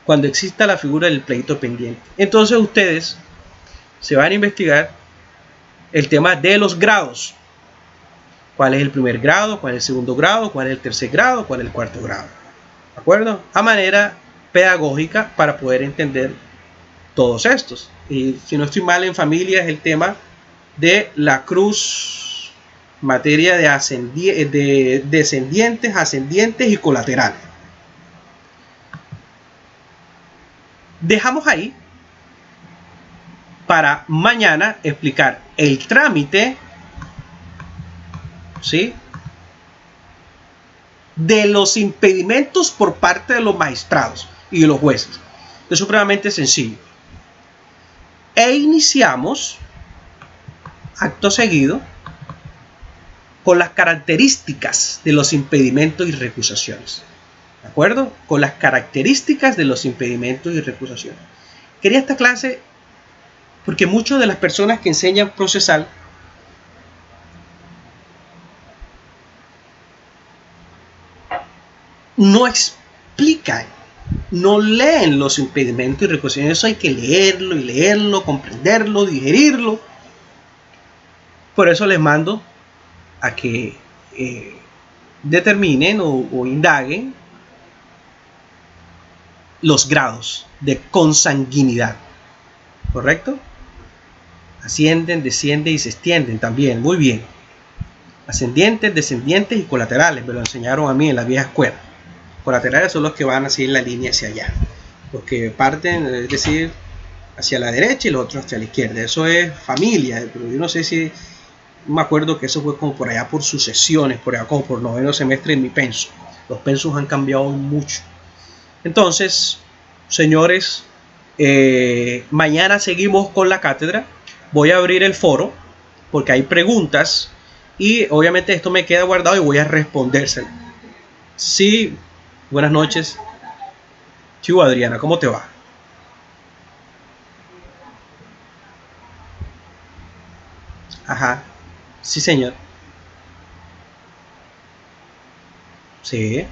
cuando exista la figura del pleito pendiente. Entonces ustedes se van a investigar el tema de los grados. ¿Cuál es el primer grado? ¿Cuál es el segundo grado? ¿Cuál es el tercer grado? ¿Cuál es el cuarto grado? ¿De acuerdo? A manera pedagógica para poder entender todos estos. Y si no estoy mal, en familia es el tema de la cruz, materia de descendientes, ascendientes y colaterales. Dejamos ahí para mañana explicar el trámite, ¿sí?, de los impedimentos por parte de los magistrados y de los jueces. Es supremamente sencillo. E iniciamos, acto seguido, con las características de los impedimentos y recusaciones. ¿De acuerdo? Con las características de los impedimentos y recusaciones. Quería esta clase porque muchas de las personas que enseñan procesal no explican, no leen los impedimentos y recusaciones. Eso hay que leerlo y leerlo, comprenderlo, digerirlo. Por eso les mando a que determinen o indaguen los grados de consanguinidad, ¿correcto? Ascienden, descienden y se extienden también, muy bien. Ascendientes, descendientes y colaterales, me lo enseñaron a mí en la vieja escuela. Colaterales son los que van a seguir la línea hacia allá, los que parten, es decir, hacia la derecha y los otros hacia la izquierda. Eso es familia, pero yo no sé si, me acuerdo que eso fue como por allá por sucesiones, por allá como por noveno semestre en mi penso. Los pensos han cambiado mucho. Entonces, señores, mañana seguimos con la cátedra. Voy a abrir el foro porque hay preguntas y obviamente esto me queda guardado y voy a respondérselo. Sí, buenas noches. Chiu, Adriana, ¿cómo te va? Ajá, sí señor. Sí.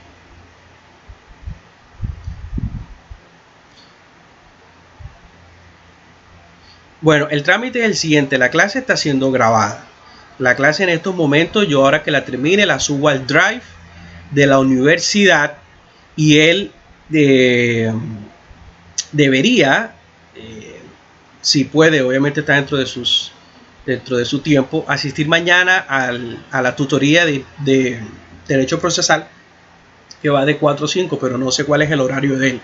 Bueno, el trámite es el siguiente, la clase está siendo grabada. La clase en estos momentos, yo ahora que la termine, la subo al Drive de la universidad y él debería, si puede, obviamente está dentro de su tiempo, asistir mañana a la tutoría de Derecho Procesal, que va de 4 a 5, pero no sé cuál es el horario de él.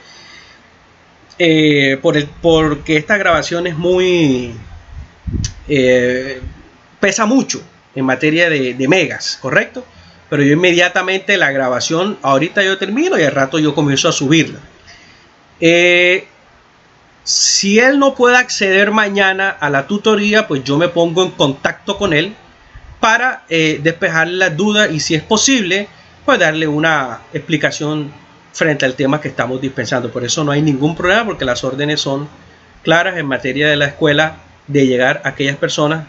Porque esta grabación es muy... pesa mucho en materia de megas, ¿correcto? Pero yo inmediatamente la grabación, ahorita yo termino y al rato yo comienzo a subirla. Si él no puede acceder mañana a la tutoría, pues yo me pongo en contacto con él para despejar las dudas y si es posible, pues darle una explicación frente al tema que estamos dispensando. Por eso no hay ningún problema porque las órdenes son claras en materia de la escuela de llegar a aquellas personas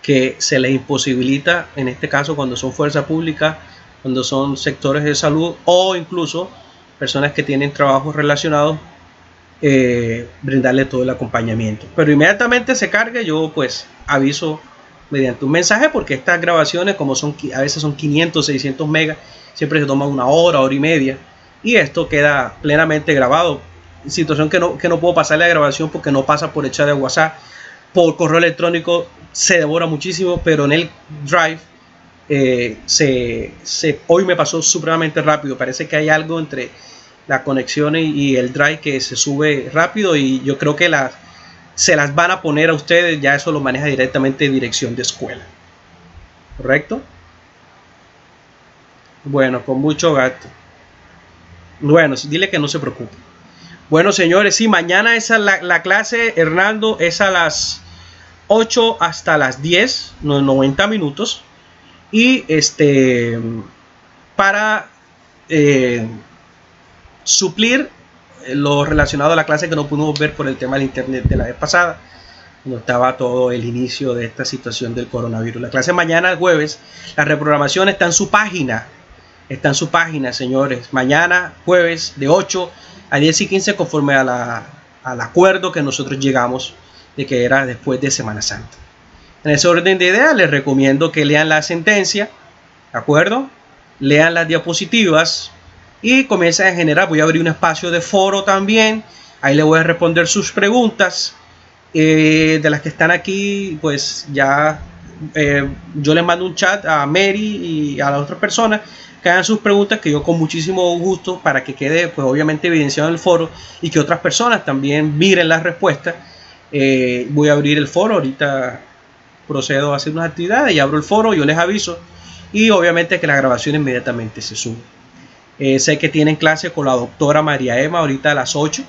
que se les imposibilita, en este caso cuando son fuerza pública, cuando son sectores de salud o incluso personas que tienen trabajos relacionados, brindarle todo el acompañamiento. Pero inmediatamente se cargue, yo pues aviso mediante un mensaje porque estas grabaciones, como son a veces son 500, 600 megas, siempre se toma una hora, hora y media y esto queda plenamente grabado. Situación que no puedo pasarle la grabación porque no pasa por el chat de WhatsApp. Por correo electrónico se devora muchísimo, pero en el Drive hoy me pasó supremamente rápido. Parece que hay algo entre la conexión y el Drive que se sube rápido y yo creo que se las van a poner a ustedes. Ya eso lo maneja directamente dirección de escuela, ¿correcto? Bueno, con mucho gato. Bueno, dile que no se preocupe. Bueno, señores, sí, mañana esa la clase, Hernando, es a las 8 hasta las 10, 90 minutos. Y para suplir lo relacionado a la clase que no pudimos ver por el tema del internet de la vez pasada, cuando estaba todo el inicio de esta situación del coronavirus. La clase mañana, el jueves, la reprogramación está en su página. Está en su página, señores. Mañana, jueves, de 8 a 10 y 15, conforme al acuerdo que nosotros llegamos de que era después de Semana Santa. En ese orden de ideas, les recomiendo que lean la sentencia, ¿de acuerdo? Lean las diapositivas y comiencen a generar. Voy a abrir un espacio de foro también. Ahí les voy a responder sus preguntas. De las que están aquí, pues ya yo les mando un chat a Mary y a las otras personas que hagan sus preguntas, que yo con muchísimo gusto, para que quede pues obviamente evidenciado en el foro y que otras personas también miren las respuestas. Voy a abrir el foro, ahorita procedo a hacer unas actividades y abro el foro, yo les aviso y obviamente que la grabación inmediatamente se sube. Sé que tienen clase con la doctora María Emma ahorita a las 8,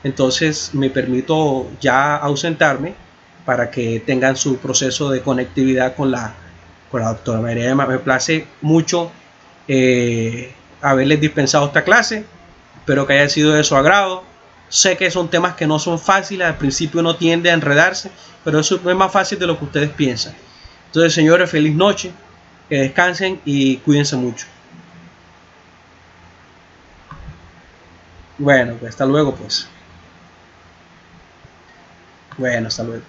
entonces me permito ya ausentarme para que tengan su proceso de conectividad con la doctora María Emma. Me place mucho haberles dispensado esta clase, espero que haya sido de su agrado. Sé que son temas que no son fáciles, al principio uno tiende a enredarse, pero eso es más fácil de lo que ustedes piensan. Entonces, señores, feliz noche, que descansen y cuídense mucho. Bueno, pues hasta luego, pues. Bueno, hasta luego.